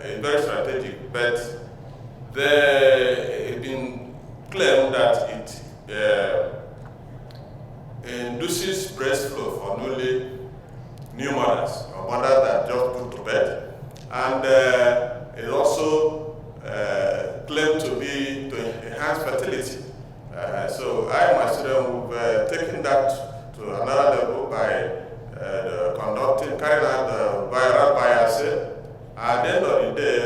It's very strategic, but it's been claimed that it induces breast flow for new mothers, or mothers that just put to bed, and it also claimed to enhance fertility. So I and my students have taken that to another level by carrying out the viral biopsy. At the end of the day,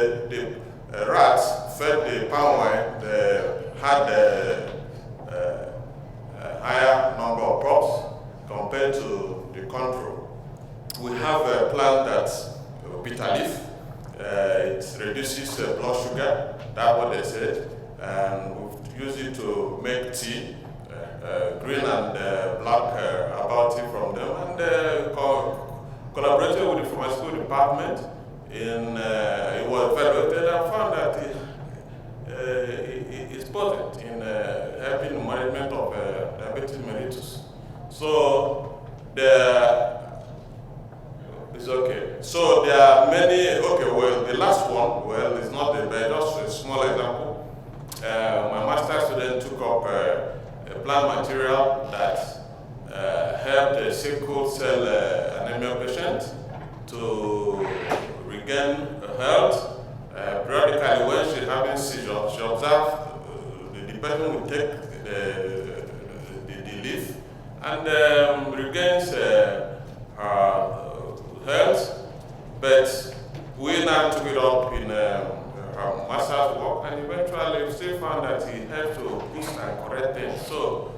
the rats fed the palm wine, they had a higher number of crops compared to the control. We have a plant that's bitter leaf. It reduces blood sugar, that's what they said, and we've used it to make tea, green and black herbal tea from them, and collaborated with the pharmaceutical department. It was evaluated and found that it's potent in helping the management of diabetes mellitus. So it's okay. So there are many. Okay, well, the last one, well, it's not the best. Just a small example. My master student took up a plant material that helped a sickle cell anemia patient to regain health. Periodically, when she's having seizures, she observed the person will take the leaf and regains her health. But we now took it up in her master's work, and eventually we still found that he had to boost and correct things. So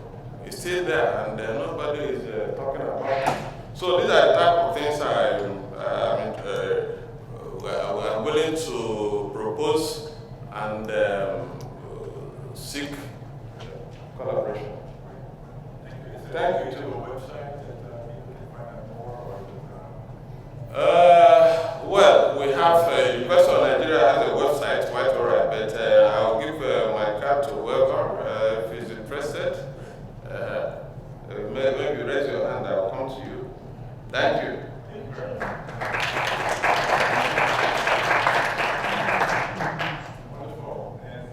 it's still there, and nobody is talking about it. So these are the type of things I'm willing to propose and seek collaboration. Thank you. To the website that people can find out more, well, we have University of Nigeria has a website, quite alright, but I'll give my card to whoever if he's interested. Maybe raise your hand, I'll come to you. Thank you. Wonderful. And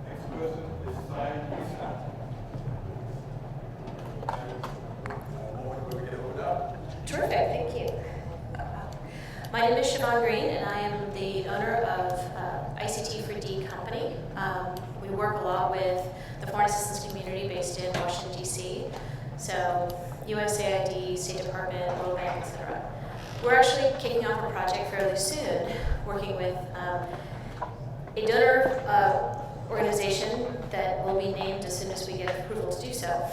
next person is Simon. Terrific, thank you. My name is Siobhan Green, and I am the owner of ICT for D company. We work a lot with the foreign assistance community based in Washington, D.C. So USAID, State Department, World Bank, etc. We're actually kicking off a project fairly soon, working with a donor organization that will be named as soon as we get approval to do so,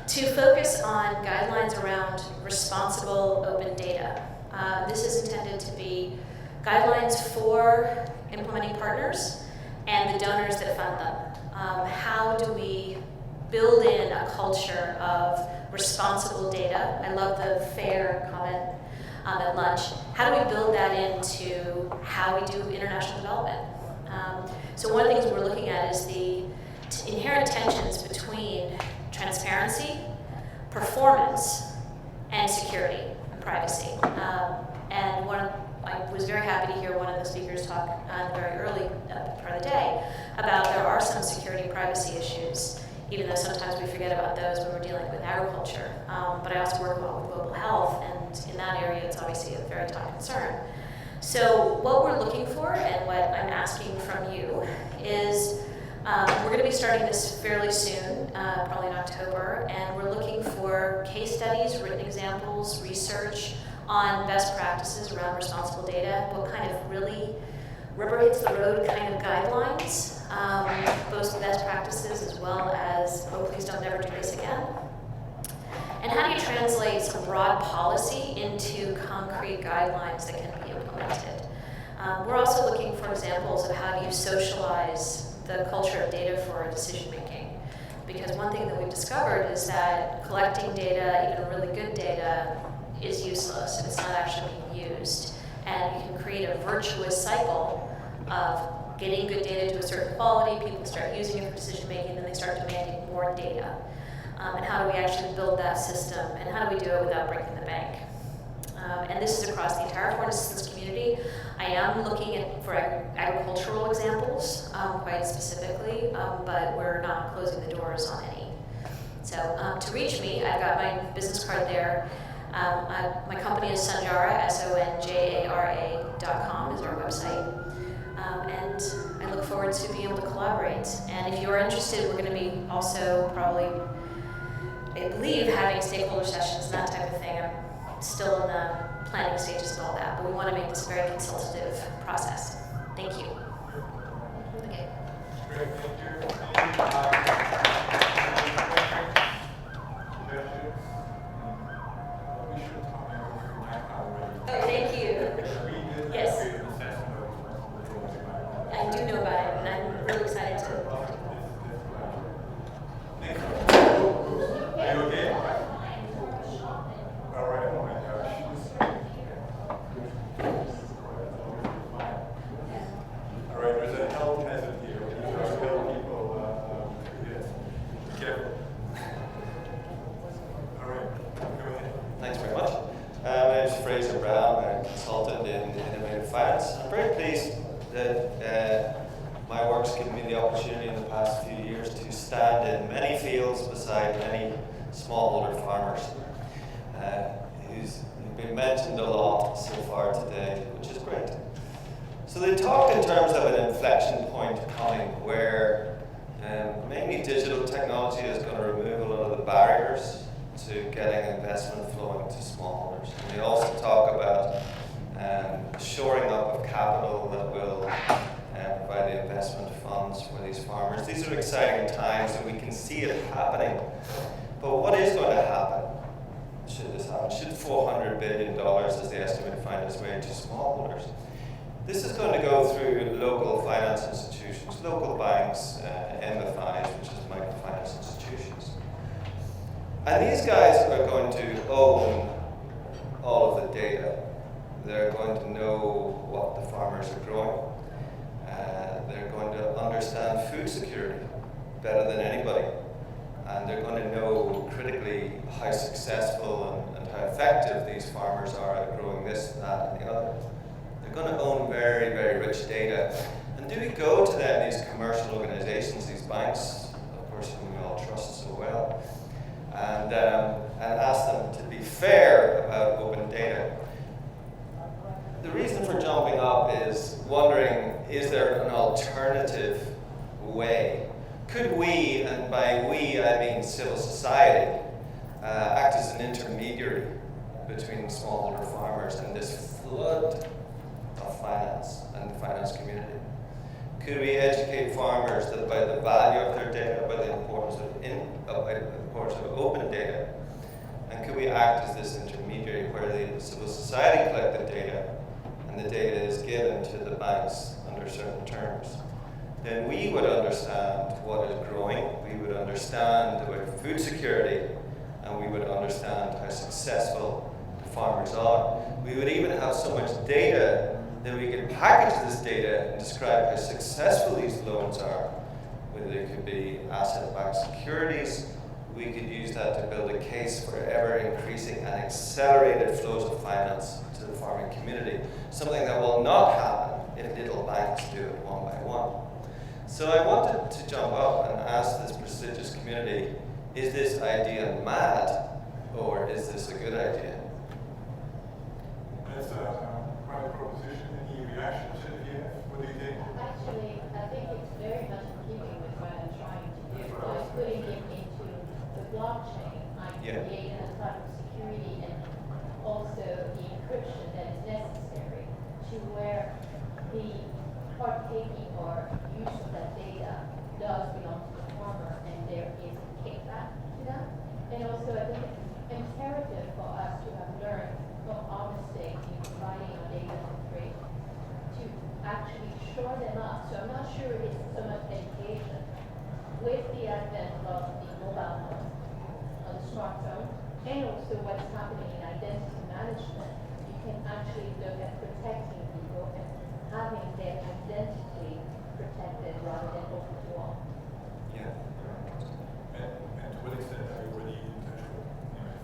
to focus on guidelines around responsible open data. This is intended to be guidelines for implementing partners and the donors that fund them. How do we build in a culture of responsible data? I love the FAIR comment at lunch. How do we build that into how we do international development? So one of the things we're looking at is inherent tensions between transparency, performance, and security and privacy. And I was very happy to hear one of the speakers talk in the very early part of the day about there are some security and privacy issues, even though sometimes we forget about those when we're dealing with agriculture. But I also work a lot with global health, and in that area it's obviously a very top concern. So what we're looking for and what I'm asking from you is we're going to be starting this fairly soon, probably in October, and we're looking for case studies, written examples, research on best practices around responsible data, what kind of really rubber hits the road kind of guidelines, both best practices as well as, oh, please don't never do this again. And how do you translate some broad policy into concrete guidelines that can be implemented? We're also looking for examples of how do you socialize the culture of data for decision making. Because one thing that we've discovered is that collecting data, even really good data, is useless if it's not actually being used. And you can create a virtuous cycle of getting good data to a certain quality, people start using it for decision making, then they start demanding more data. And how do we actually build that system, and how do we do it without breaking the bank? And this is across the entire foreign assistance community. I am looking for agricultural examples, quite specifically, but we're not closing the doors on any. So to reach me, I've got my business card there. My company is Sonjara, sonjara.com is our website. And I look forward to being able to collaborate. And if you're interested, we're going to be also probably, I believe, having stakeholder sessions and that type of thing. I'm still in the planning stages of all that, but we want to make this a very consultative process. Thank you. Okay. Great, thank you. Oh, thank you. Yes. I do know about it, and I'm really excited to. Are you okay? All right, oh my gosh. All right, there's a health hazard here. We need to tell people, be careful. All right, go ahead. Thanks very much. My name is Fraser Brown. I'm a consultant in innovative finance. I'm very pleased that my work's given me the opportunity in the past few years to stand in many fields beside many smallholder farmers who've been mentioned a lot so far today, which is great. So they talked in terms of an inflection point coming where maybe digital technology is going to remove a lot of the barriers to getting investment flowing to smallholders. And they also talk about shoring up of capital that will provide the investment funds for these farmers. These are exciting times and we can see it happening. But what is going to happen should this happen? Should $400 billion, as the estimate, find its way into smallholders? This is going to go through local finance institutions, local banks, MFIs, which is microfinance institutions. And these guys are going to own all of the data. They're going to know what the farmers are growing. They're going to understand food security better than anybody. And they're going to know critically how successful and how effective these farmers are at growing this, that, and the other. They're going to own very, very rich data. And do we go to them, these commercial organizations, these banks, of course, whom we all trust so well, and ask them to be fair about open data? The reason for jumping up is wondering, is there an alternative way? Could we, and by we I mean civil society, act as an intermediary between smallholder farmers and this flood of finance and the finance community? Could we educate farmers that by the value of their data, by the importance of open data, and could we act as this intermediary where the civil society collect the data and the data is given to the banks under certain terms? Then we would understand what is growing, we would understand about food security, and we would understand how successful the farmers are. We would even have so much data that we could package this data and describe how successful these loans are, whether it could be asset-backed securities. We could use that to build a case for ever-increasing and accelerated flows of finance to the farming community, something that will not happen if little banks do it one by one. So I wanted to jump up and ask this prestigious community, is this idea mad, or is this a good idea? That's quite a proposition. Any reactions? What do you think? Actually, I think it's very much in keeping with what I'm trying to do. By putting it into the blockchain, I'm creating a type of security and also the encryption that is necessary to where the partaking or use of that data does belong to the farmer and there is a kickback to that. And also I think it's imperative for us to have learned from our mistake in providing our data for free to actually shore them up. So I'm not sure it's so much education. With the advent of the mobile phone, on the smartphone, and also what's happening in identity management, you can actually look at protecting people and having their identity protected rather than open to all. Yeah. And to what extent are you already in touch with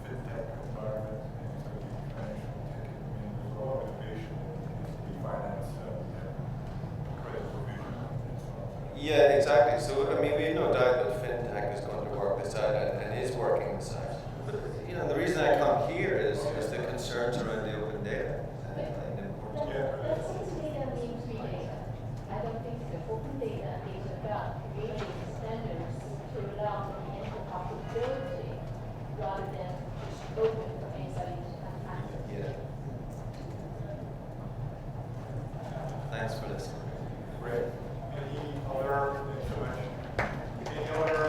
fintech environment and sort of the financial tech community as well? Innovation needs to be financed, credit provision as well. Yeah, exactly. So I mean, we have no doubt that fintech is going to work this out and is working this out. But the reason I come here is the concerns around the open data. That's open data means free data. I don't think so. Open data is about creating standards to allow for the interoperability rather than just open for anybody to have access. Yeah. Thanks for listening. Great. Any other information? Any other?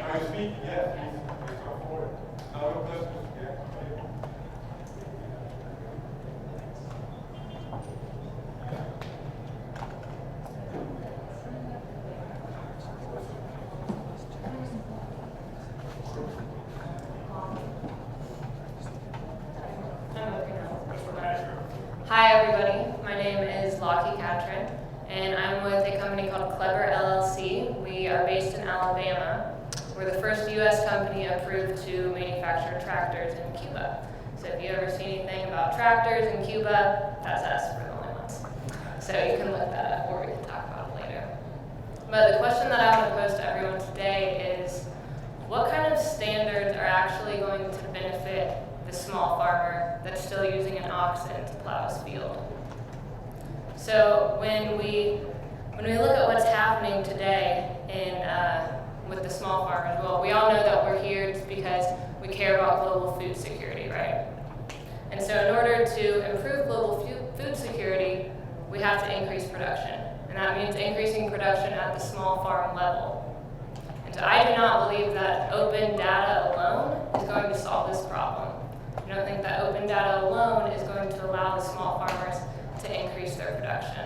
Are you speaking? Yeah, please come forward. Another question? Yeah. Hi everybody, my name is Lockie Catron and I'm with a company called Clever LLC. We are based in Alabama. We're the first US company approved to manufacture tractors in Cuba. So if you ever see anything about tractors in Cuba, that's us, we're the only ones. So you can look that up or we can talk about it later. But the question that I want to pose to everyone today is, what kind of standards are actually going to benefit the small farmer that's still using an oxen to plow his field? So when we look at what's happening today with the small farmers, well, we all know that we're here because we care about global food security, right? And so in order to improve global food security, we have to increase production. And that means increasing production at the small farm level. And so I do not believe that open data alone is going to solve this problem. I don't think that open data alone is going to allow the small farmers to increase their production.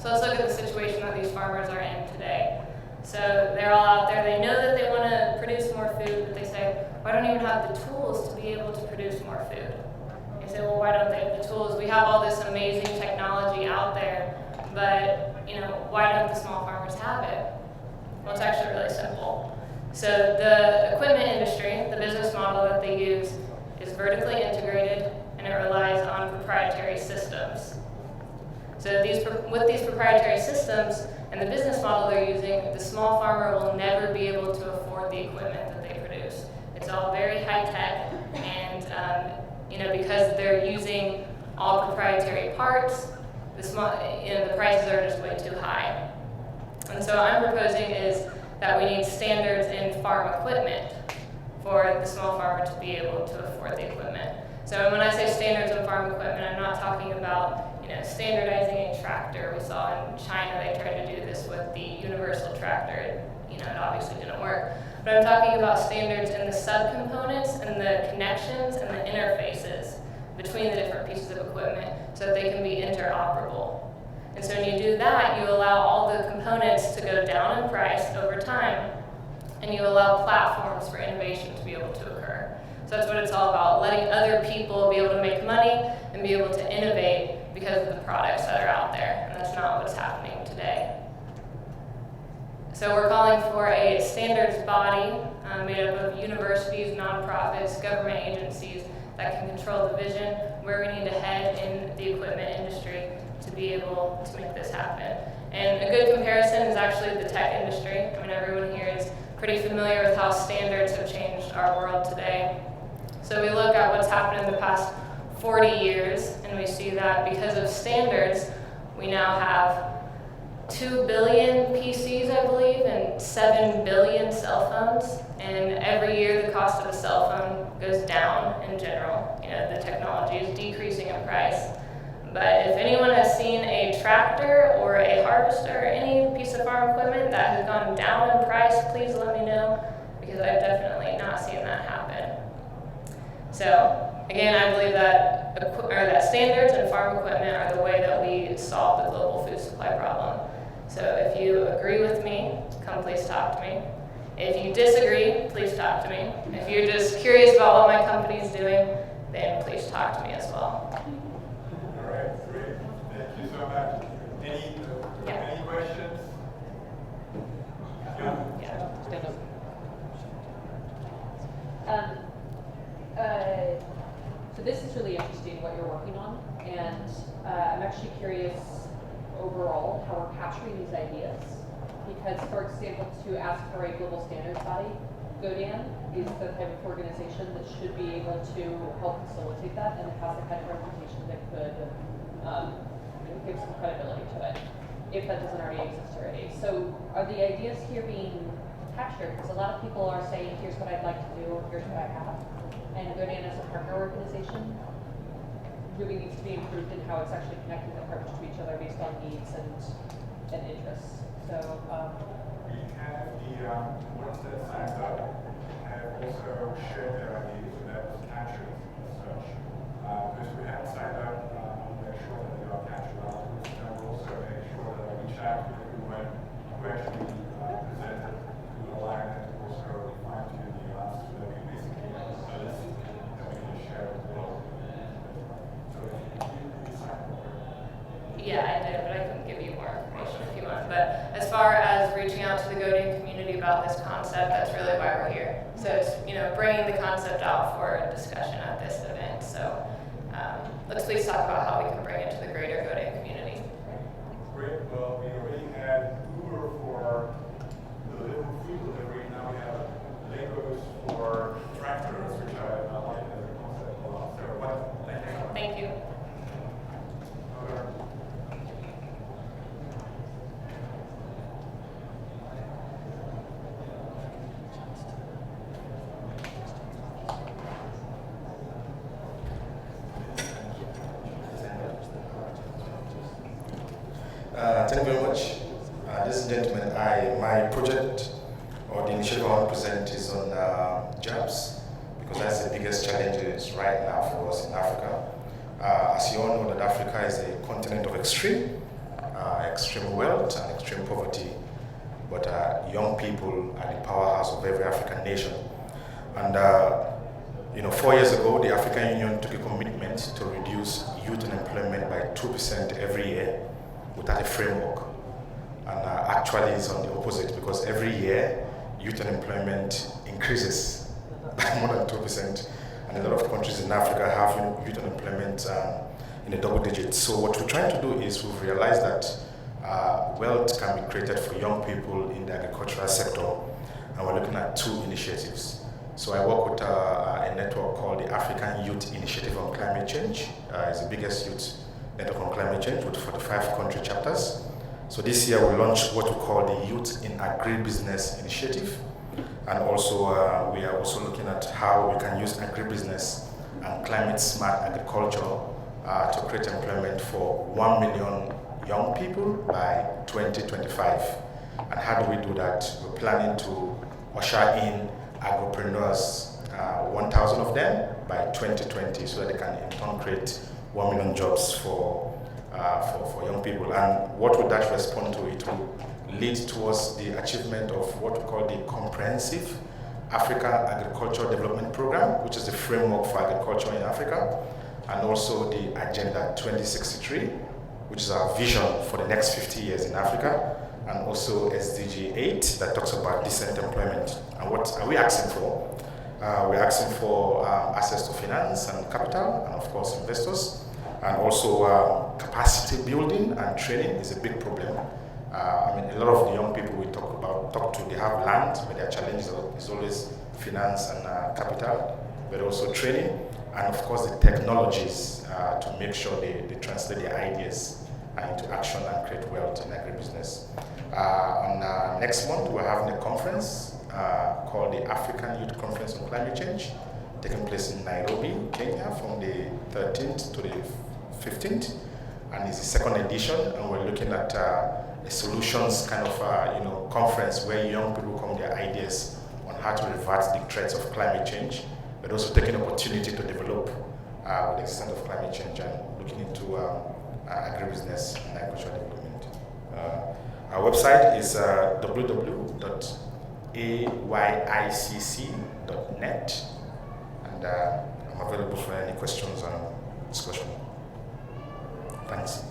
So let's look at the situation that these farmers are in today. So they're all out there, they know that they want to produce more food, but they say, well, I don't even have the tools to be able to produce more food. They say, well, why don't they have the tools? We have all this amazing technology out there, but why don't the small farmers have it? Well, it's actually really simple. So the equipment industry, the business model that they use, is vertically integrated and it relies on proprietary systems. So with these proprietary systems and the business model they're using, the small farmer will never be able to afford the equipment that they produce. It's all very high tech, and because they're using all proprietary parts, the prices are just way too high. And so what I'm proposing is that we need standards in farm equipment for the small farmer to be able to afford the equipment. So when I say standards in farm equipment, I'm not talking about standardizing a tractor. We saw in China they tried to do this with the universal tractor. It obviously didn't work. But I'm talking about standards in the subcomponents and the connections and the interfaces between the different pieces of equipment so that they can be interoperable. And so when you do that, you allow all the components to go down in price over time, and you allow platforms for innovation to be able to occur. So that's what it's all about, letting other people be able to make money and be able to innovate because of the products that are out there. And that's not what's happening today. So we're calling for a standards body made up of universities, nonprofits, government agencies that can control the vision, where we need to head in the equipment industry to be able to make this happen. And a good comparison is actually the tech industry. I mean, everyone here is pretty familiar with how standards have changed our world today. So we look at what's happened in the past 40 years, and we see that because of standards, we now have 2 billion PCs, I believe, and 7 billion cell phones. And every year the cost of a cell phone goes down in general. You know, the technology is decreasing in price. But if anyone has seen a tractor or a harvester or any piece of farm equipment that has gone down in price, please let me know, because I've definitely not seen that happen. So again, I believe that standards and farm equipment are the way that we solve the global food supply problem. So if you agree with me, come please talk to me. If you disagree, please talk to me. If you're just curious about what my company is doing, then please talk to me as well. All right, great. Thank you so much. Any questions? Yeah. Stand up. So this is really interesting what you're working on, and I'm actually curious overall how we're capturing these ideas. Because, for example, to ask for a global standards body, GODAN is the type of organization that should be able to help facilitate that, and it has the kind of reputation that could give some credibility to it, if that doesn't already exist already. So are the ideas here being captured? Because a lot of people are saying, here's what I'd like to do, or here's what I have. And GODAN as a partner organization really needs to be improved in how it's actually connecting the approach to each other based on needs and interests. So we have the ones that signed up have also shared their ideas, and that was captured as such. Because we haven't signed up, I'll make sure that they are captured afterwards, and I will also make sure that I reach out to everyone who actually presented to align and also refine to the last, so that we basically have a list that we can share as well. So you signed up. Yeah, I did, but I can give you more information if you want. But as far as reaching out to the GODAN community about this concept, that's really why we're here. So it's, bringing the concept out for a discussion at this event. So let's please talk about how we can bring it to the greater GODAN community. Great. Well, we already had Uber for the food delivery. Now we have Legos for tractors, which I like as a concept a lot. So, thank you. Thank you. Thank you very much. Ladies and gentlemen, my project or the initiative I want to present is on jobs, because that's the biggest challenge right now for us in Africa. As you all know, that Africa is a continent of extreme wealth and extreme poverty, but young people are the powerhouse of every African nation. And 4 years ago, the African Union took a commitment to reduce youth unemployment by 2% every year without a framework. And actually it's on the opposite, because every year youth unemployment increases by more than 2%. And a lot of countries in Africa have youth unemployment in the double digits. So what we're trying to do is we've realized that wealth can be created for young people in the agricultural sector. And we're looking at 2 initiatives. So I work with a network called the African Youth Initiative on Climate Change. It's the biggest youth network on climate change with 45 country chapters. So this year we launched what we call the Youth in Agribusiness Initiative. And also we are also looking at how we can use agribusiness and climate smart agriculture to create employment for 1 million young people by 2025. And how do we do that? We're planning to usher in agripreneurs, 1,000 of them by 2020, so that they can in turn create 1 million jobs for young people. And what would that respond to? It will lead towards the achievement of what we call the Comprehensive African Agricultural Development Program, which is the framework for agriculture in Africa, and also the Agenda 2063, which is our vision for the next 50 years in Africa. and also SDG 8 that talks about decent employment. And what are we asking for? We're asking for access to finance and capital, and of course investors, and also capacity building and training is a big problem. I mean, a lot of the young people we talk to, they have land, but their challenge is always finance and capital, but also training, and of course the technologies to make sure they translate their ideas into action and create wealth in agribusiness. Next month, we're having a conference called the African Youth Conference on Climate Change, taking place in Nairobi, Kenya, from the 13th to the 15th, and it's the second edition, and we're looking at a solutions kind of conference where young people come with their ideas on how to revert the threats of climate change, but also taking opportunity to develop the extent of climate change and looking into agribusiness and agricultural development. Our website is www.ayicc.net, and I'm available for any questions and discussion. Thanks.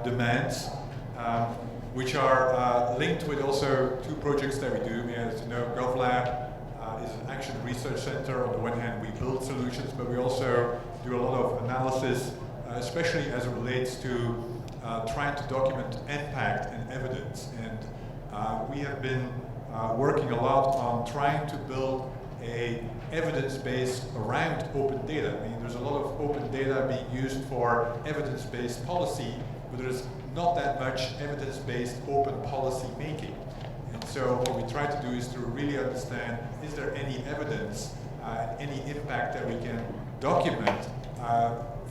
Demands, which are linked with also two projects that we do. As you know, GovLab is an action research center. On the one hand, we build solutions, but we also do a lot of analysis, especially as it relates to trying to document impact and evidence. And we have been working a lot on trying to build a evidence base around open data. I mean, there's a lot of open data being used for evidence-based policy, but there's not that much evidence-based open policy making. And so what we try to do is to really understand, is there any evidence, any impact that we can document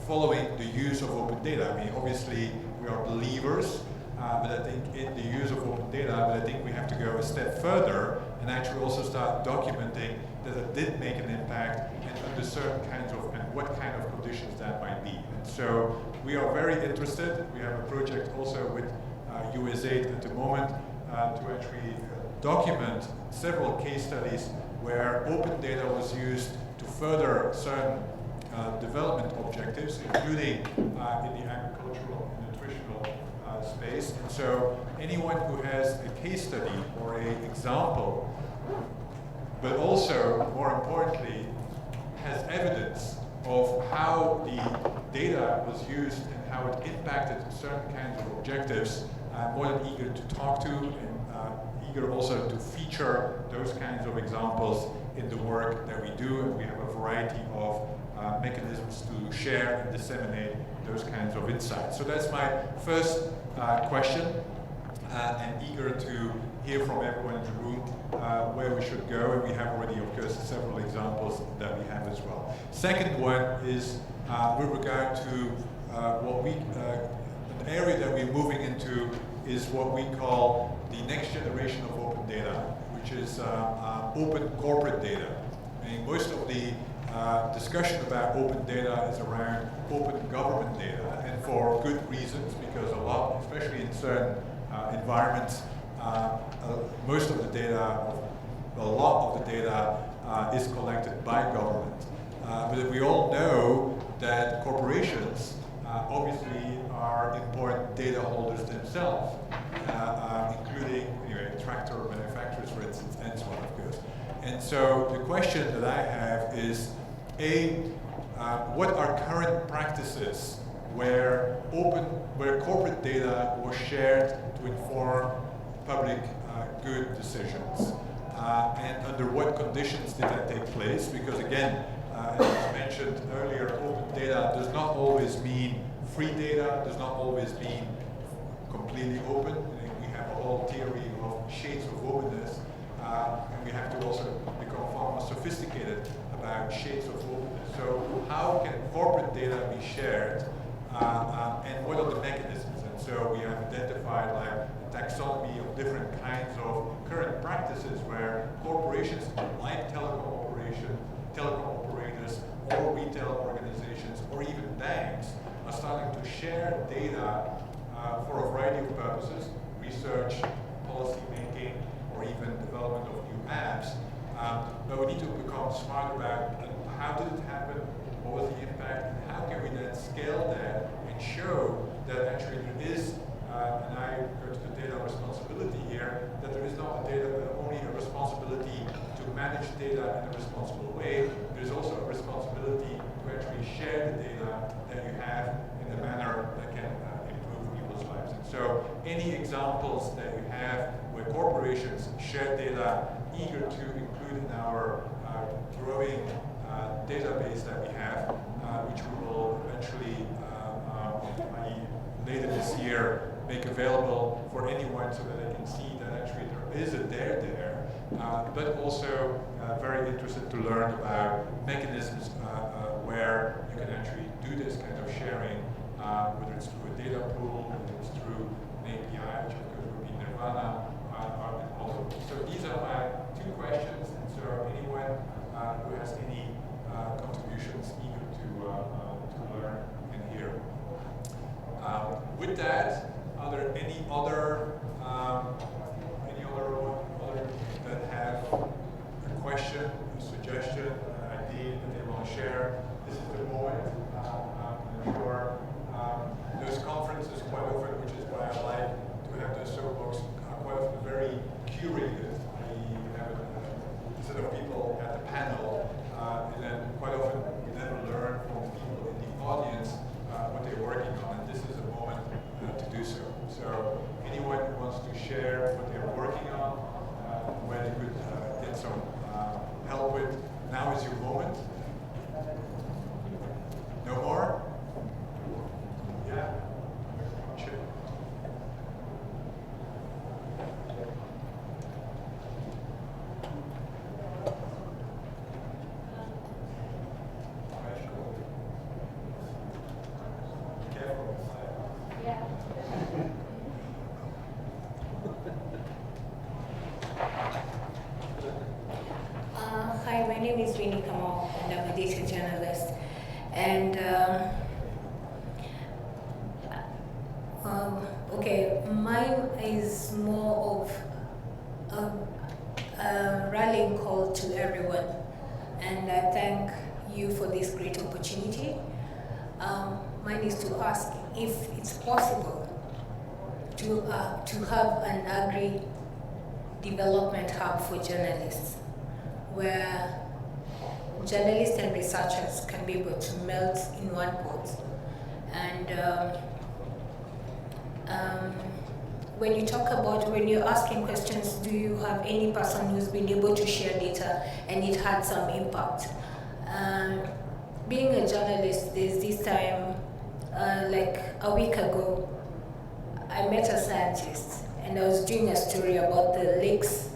following the use of open data? I mean, obviously we are believers, but I think in the use of open data, but I think we have to go a step further and actually also start documenting that it did make an impact and under certain kinds of, and what kind of conditions that might be. And so we are very interested. We have a project also with USAID at the moment to actually document several case studies where open data was used to further certain development objectives, including in the agricultural and nutritional space. And so anyone who has a case study or an example, but also, more importantly, has evidence of how the data was used and how it impacted certain kinds of objectives, I'm more than eager to talk to and eager also to feature those kinds of examples in the work that we do. And we have a variety of mechanisms to share and disseminate those kinds of insights. So that's my first question, and eager to hear from everyone in the room where we should go, and we have already, of course, several examples that we have as well. Second one is with regard to what we, an area that we're moving into is what we call the next generation of open data, which is open corporate data. I mean, most of the discussion about open data is around open government data, and for good reasons, because a lot, especially in certain environments, most of the data, a lot of the data is collected by government. But we all know that corporations obviously are important data holders themselves, including tractor manufacturers, for instance, and so on, of course. And so the question that I have is, what are current practices where corporate data was shared to inform public good decisions? And under what conditions did that take place? Because again, as I mentioned earlier, open data does not always mean free data, does not always mean completely open. We have a whole theory of shades of openness, and we have to also become far more sophisticated about shades of openness. So how can corporate data be shared, and what are the mechanisms? And so we have identified like a taxonomy of different kinds of current practices where corporations like telecom operators, or retail organizations, or even banks are starting to share data for a variety of purposes, research, policy making, or even development of new apps. But we need to become smart about how did it happen, what was the impact, and how can we then scale that and show that actually there is, and I go to the data responsibility here, that there is not only a responsibility to manage data in a responsible way, there is also a responsibility to actually share the data that you have in a manner that can improve people's lives. And so any examples that you have where corporations share data, eager to include in our growing database that we have, which we will eventually, later this year, make available for anyone so that they can see that actually there is a there, but also very interested to learn about mechanisms where you can actually do this kind of sharing, whether it's through a data pool, whether it's through an API, which of course would be Nirvana, also. So these are my two questions, and so anyone who has any contributions eager to learn and hear. With that, are there any other that have a question, a suggestion, an idea that they want to share? This is the moment. I'm sure those conferences quite often, which is why I like to have the Soapbox, are quite often very curated. You have a set of people at the panel, and then quite often we never learn from the people in the audience what they're working on, and this is a moment to do so. So anyone who wants to share what they're working on, where they could get some help with, now is your moment. No more? Yeah? Sure. Hi, my name is Rini Kamal, and I'm a data journalist. And okay, mine is more of a rallying call to everyone, and I thank you for this great opportunity. Mine is to ask if it's possible to have an agri-development hub for journalists, where journalists and researchers can be able to melt in one pot. And when you talk about, when you're asking questions, do you have any person who's been able to share data and it had some impact? Being a journalist, there's this time, like a week ago, I met a scientist and I was doing a story about the lakes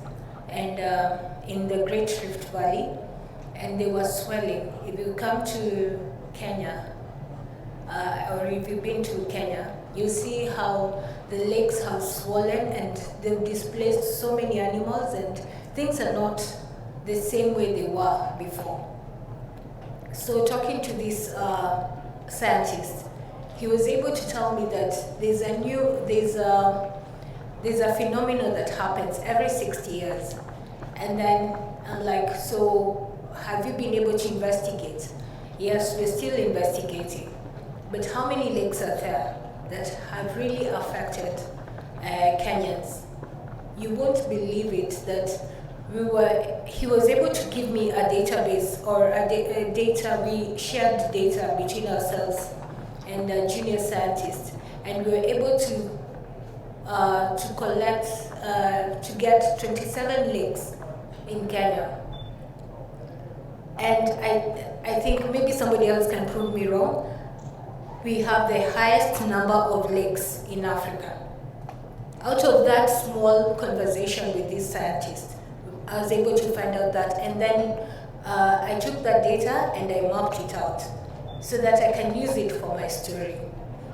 and in the Great Rift Valley, and they were swelling. If you come to Kenya, or if you've been to Kenya, you see how the lakes have swollen and they've displaced so many animals, and things are not the same way they were before. So talking to this scientist, he was able to tell me that there's a phenomenon that happens every 60 years. And then I'm like, so have you been able to investigate? Yes, we're still investigating. But how many lakes are there that have really affected Kenyans? You won't believe it that he was able to give me a database or we shared data between ourselves and junior scientists, and we were able to collect, to get 27 lakes in Kenya. And I think maybe somebody else can prove me wrong. We have the highest number of lakes in Africa. Out of that small conversation with these scientists, I was able to find out that, and then I took that data and I mapped it out so that I can use it for my story.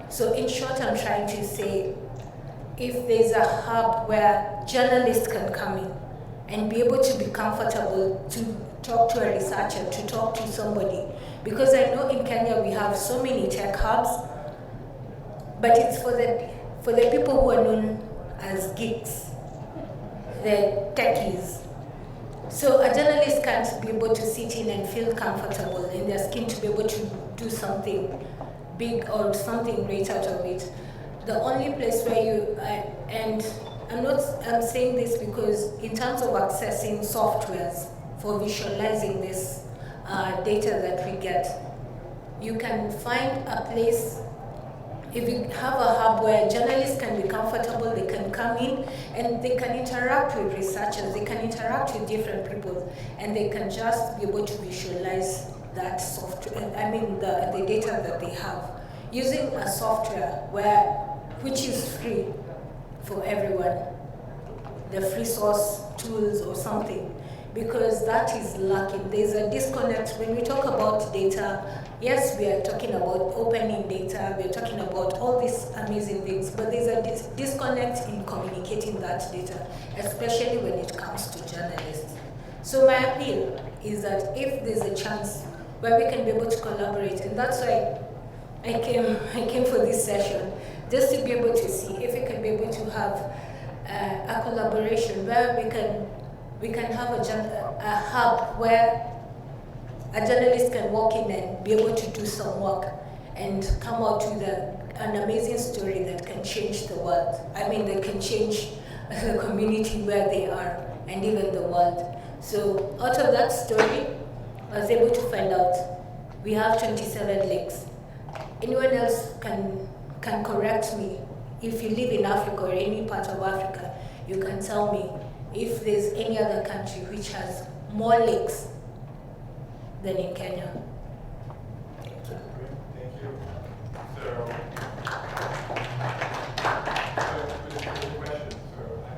So in short, I'm trying to say, if there's a hub where journalists can come in and be able to be comfortable to talk to a researcher, to talk to somebody, because I know in Kenya we have so many tech hubs, but it's for the people who are known as geeks, the techies. So a journalist can't be able to sit in and feel comfortable in their skin to be able to do something big or something great out of it. The only place where you, and I'm saying this because in terms of accessing softwares for visualizing this data that we get, you can find a place. If you have a hub where journalists can be comfortable, they can come in and they can interact with researchers, they can interact with different people, and they can just be able to visualize that software, the data that they have, using a software which is free for everyone, the free source tools or something, because that is lacking. There's a disconnect when we talk about data. Yes, we are talking about opening data, we're talking about all these amazing things, but there's a disconnect in communicating that data, especially when it comes to journalists. So my appeal is that if there's a chance where we can be able to collaborate, and that's why I came for this session, just to be able to see if we can be able to have a collaboration where we can have a hub where a journalist can walk in and be able to do some work and come out with an amazing story that can change the world. That can change the community where they are and even the world. So out of that story, I was able to find out we have 27 lakes. Anyone else can correct me. If you live in Africa or any part of Africa, you can tell me if there's any other country which has more lakes than in Kenya. Thank you. So, I have a question to clarify.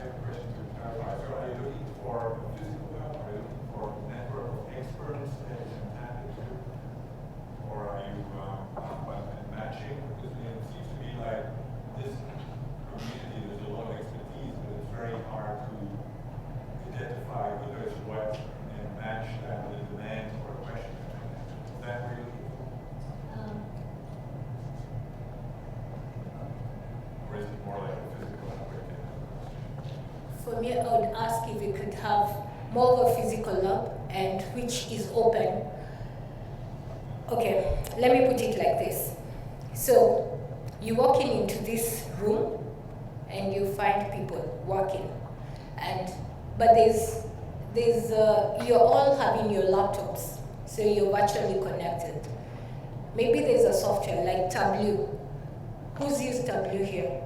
So, are you looking for a physical hub? Are you looking for a network of experts that you can tap into? Or are you matching? Because it seems to be like this community, there's a lot of expertise, but it's very hard to identify who knows what and match that with the demand for a question. Is that really? Or is it more like a physical network? For me, I would ask if we could have more of a physical lab and which is open. Okay, let me put it like this. So, you walk into this room and you find people working, but you're all having your laptops, so you're virtually connected. Maybe there's a software like Tableau. Who's used Tableau here?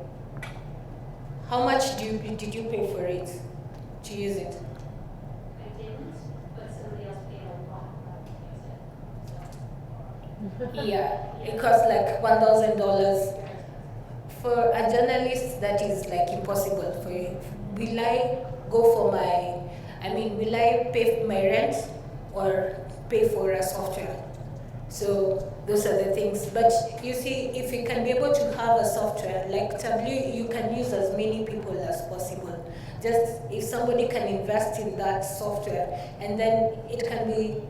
How much did you pay for it to use it? I didn't, but somebody else paid a lot to use it. Yeah, it costs like $1,000. For a journalist, that is like impossible. Will I pay my rent or pay for a software? So those are the things. But you see, if you can be able to have a software like Tableau, you can use as many people as possible. Just if somebody can invest in that software, and then it can be,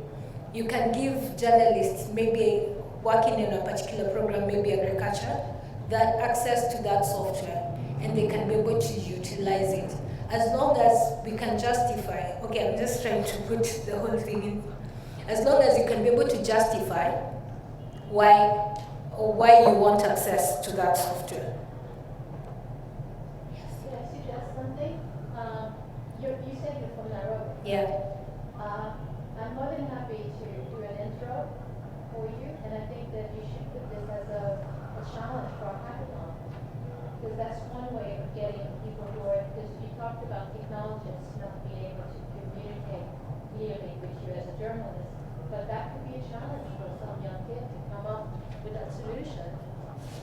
you can give journalists maybe working in a particular program, maybe agriculture, that access to that software, and they can be able to utilize it. As long as we can justify, okay, I'm just trying to put the whole thing in. As long as you can be able to justify why you want access to that software. Can I suggest something? You said you're from Nairobi. Yeah. I'm more than happy to do an intro for you, and I think that you should put this as a challenge for our hackathon. Because that's one way of getting people who are, because you talked about technologists not being able to communicate clearly with you as a journalist, but that could be a challenge for some young kid to come up with that solution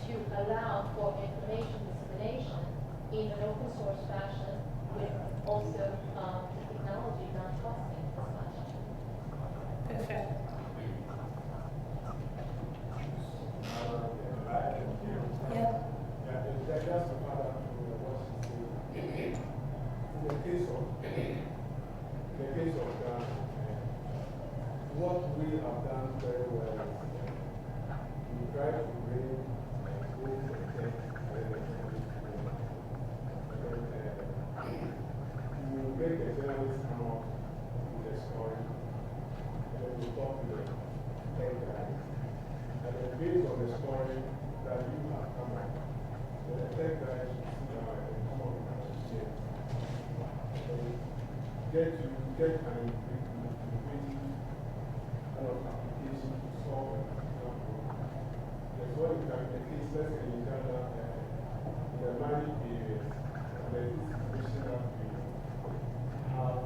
to allow for information dissemination in an open source fashion with also the technology not costing as much. Perfect. Yeah. Just to add up to what she said, in the case of Ghana, what we have done very well is we try to bring both the tech and the we will make a journalist come up with a story, and then we talk to the tech guys, and then based on the story that you have come up with, the tech guys will sit down and come up with an idea. Get an innovative kind of application to solve a particular problem. There's one in the case, let's say in Ghana, in the mining areas, there is this situation that we have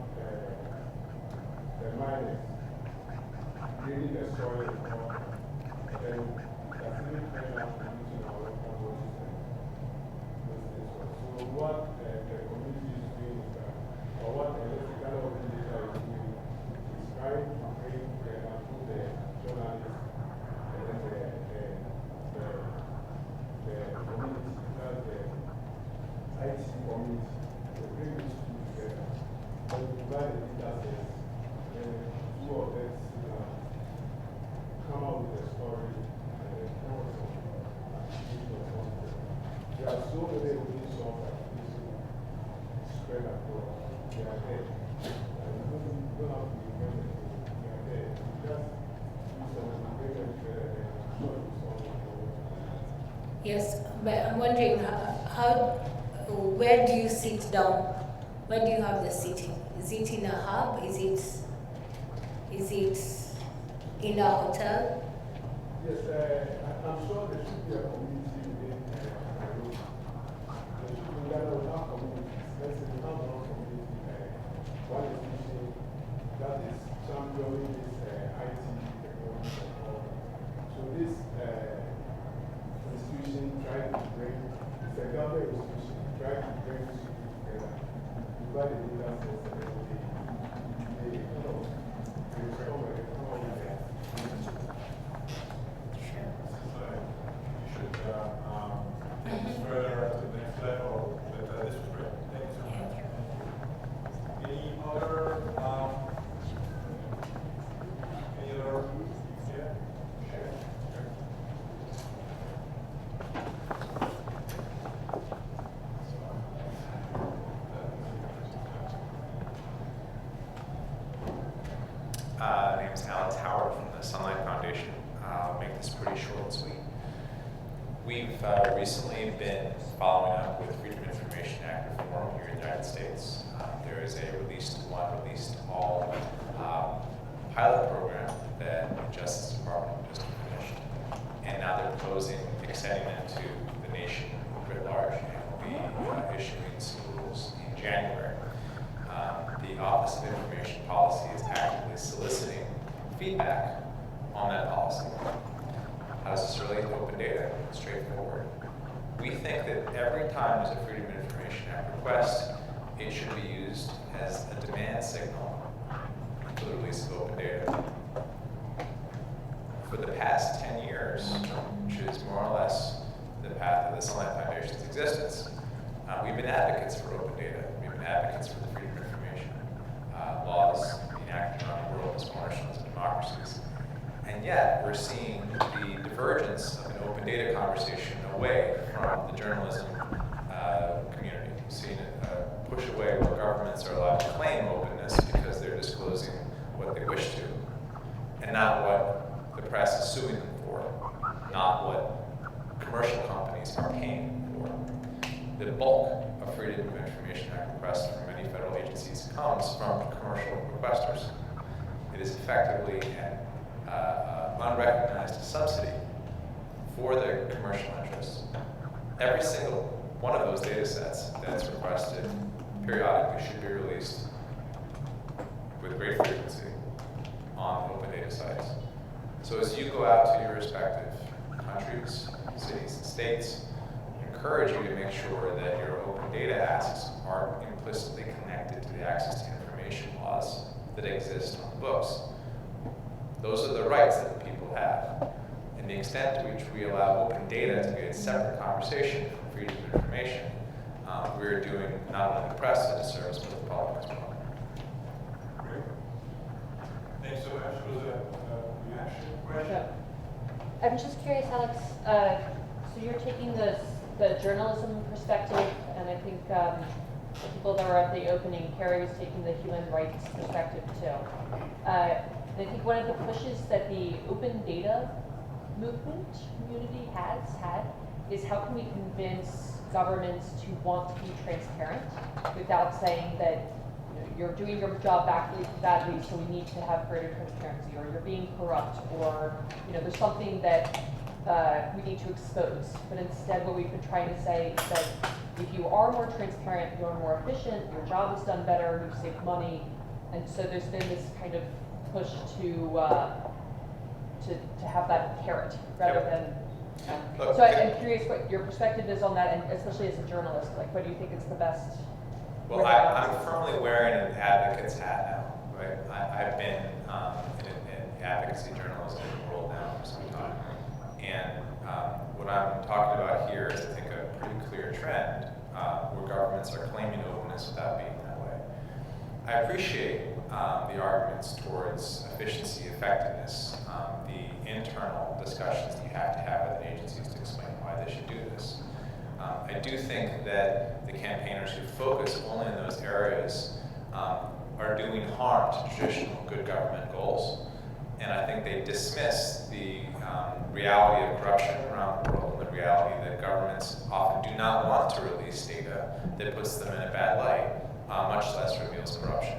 the miners draining the soil and water, and then that's even kind of using our local bodies and those things. So what the community is doing is that, or what the electrical organization is doing is trying to bring the journalists and then the community, that's the IT community, to bring these two together. And we provide the data sets, and two of them sit down, come out with a story, and then come up with some application or something. There are so many open source applications spread across. They are there. And you don't have to invent anything. They are there. You just use some agreement together and I'm sure you solve the problem. Yes, but I'm wondering where do you sit down? Where do you have the sitting? Is it in a hub? Is it in a hotel? Yes, I'm sure there should be a community within Nairobi. There should be other communities. Let's say we have one community, one institution that is championing this IT technology and all. So this institution tries to bring, it's a government institution, tries to bring this together, provide the data sets, and then they kind of brainstorm and come up with that. Take this further to the next level, but this was great. Thank you so much. Any other, yeah? Sure. My name is Alex Howard from the Sunlight Foundation. I'll make this pretty short and sweet. We've recently been following up with Freedom of Information Act reform here in the United States. There is a Release to One, Release to All pilot program that the Justice Department just finished. And now they're proposing extending it to the nation writ large and will be issuing some rules in January. The Office of Information Policy is actively soliciting feedback on that policy. How does this relate to open data? Straightforward. We think that every time there's a Freedom of Information Act request, it should be used as a demand signal for the release of open data. For the past 10 years, which is more or less the path of the Sunlight Foundation's existence, we've been advocates for open data. We've been advocates for the Freedom of Information laws enacted around the world as cornerstones of democracies. And yet, we're seeing the divergence of an open data conversation away from the journalism community. We've seen it push away where governments are allowed to claim openness because they're disclosing what they wish to, and not what the press is suing them for, not what commercial companies are paying for. The bulk of Freedom of Information Act requests from many federal agencies comes from commercial requesters. It is effectively an unrecognized subsidy for the commercial interests. Every single one of those data sets that's requested periodically should be released with great frequency on open data sites. So as you go out to your respective countries, cities, and states, I encourage you to make sure that your open data asks are implicitly connected to the access to information laws that exist on the books. Those are the rights that the people have. And the extent to which we allow open data to be a separate conversation from freedom of information, we're doing not only the press a disservice, but the public as well. Great. Thanks so much. Was that a reaction question? I'm just curious, Alex, so you're taking the journalism perspective, and I think the people that were at the opening, Carrie was taking the human rights perspective too. And I think one of the pushes that the open data movement community has had is how can we convince governments to want to be transparent without saying that you're doing your job badly, so we need to have greater transparency, or you're being corrupt, or there's something that we need to expose. But instead, what we've been trying to say is that if you are more transparent, you're more efficient, your job is done better, you save money, and so there's been this kind of push to have that carrot rather than. So I'm curious what your perspective is on that, and especially as a journalist, like what do you think is the best? Well, I'm firmly wearing an advocate's hat now, right? I've been in advocacy journalism world now for some time, and what I'm talking about here is, I think, a pretty clear trend where governments are claiming openness without being that way. I appreciate the arguments towards efficiency, effectiveness, the internal discussions that you have to have with agencies to explain why they should do this. I do think that the campaigners who focus only in those areas are doing harm to traditional good government goals, and I think they dismiss the reality of corruption around the world and the reality that governments often do not want to release data that puts them in a bad light, much less reveals corruption.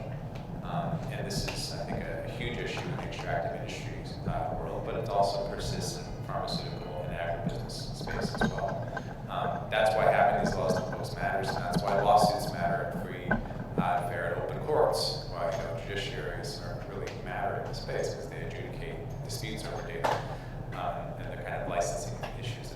And this is, I think, a huge issue in the extractive industries world, but it also persists in the pharmaceutical and agribusiness space as well. That's why having these laws on the books matters, and that's why lawsuits matter in free, fair, and open courts. Why judiciaries really matter in this space, because they adjudicate disputes over data and the kind of licensing issues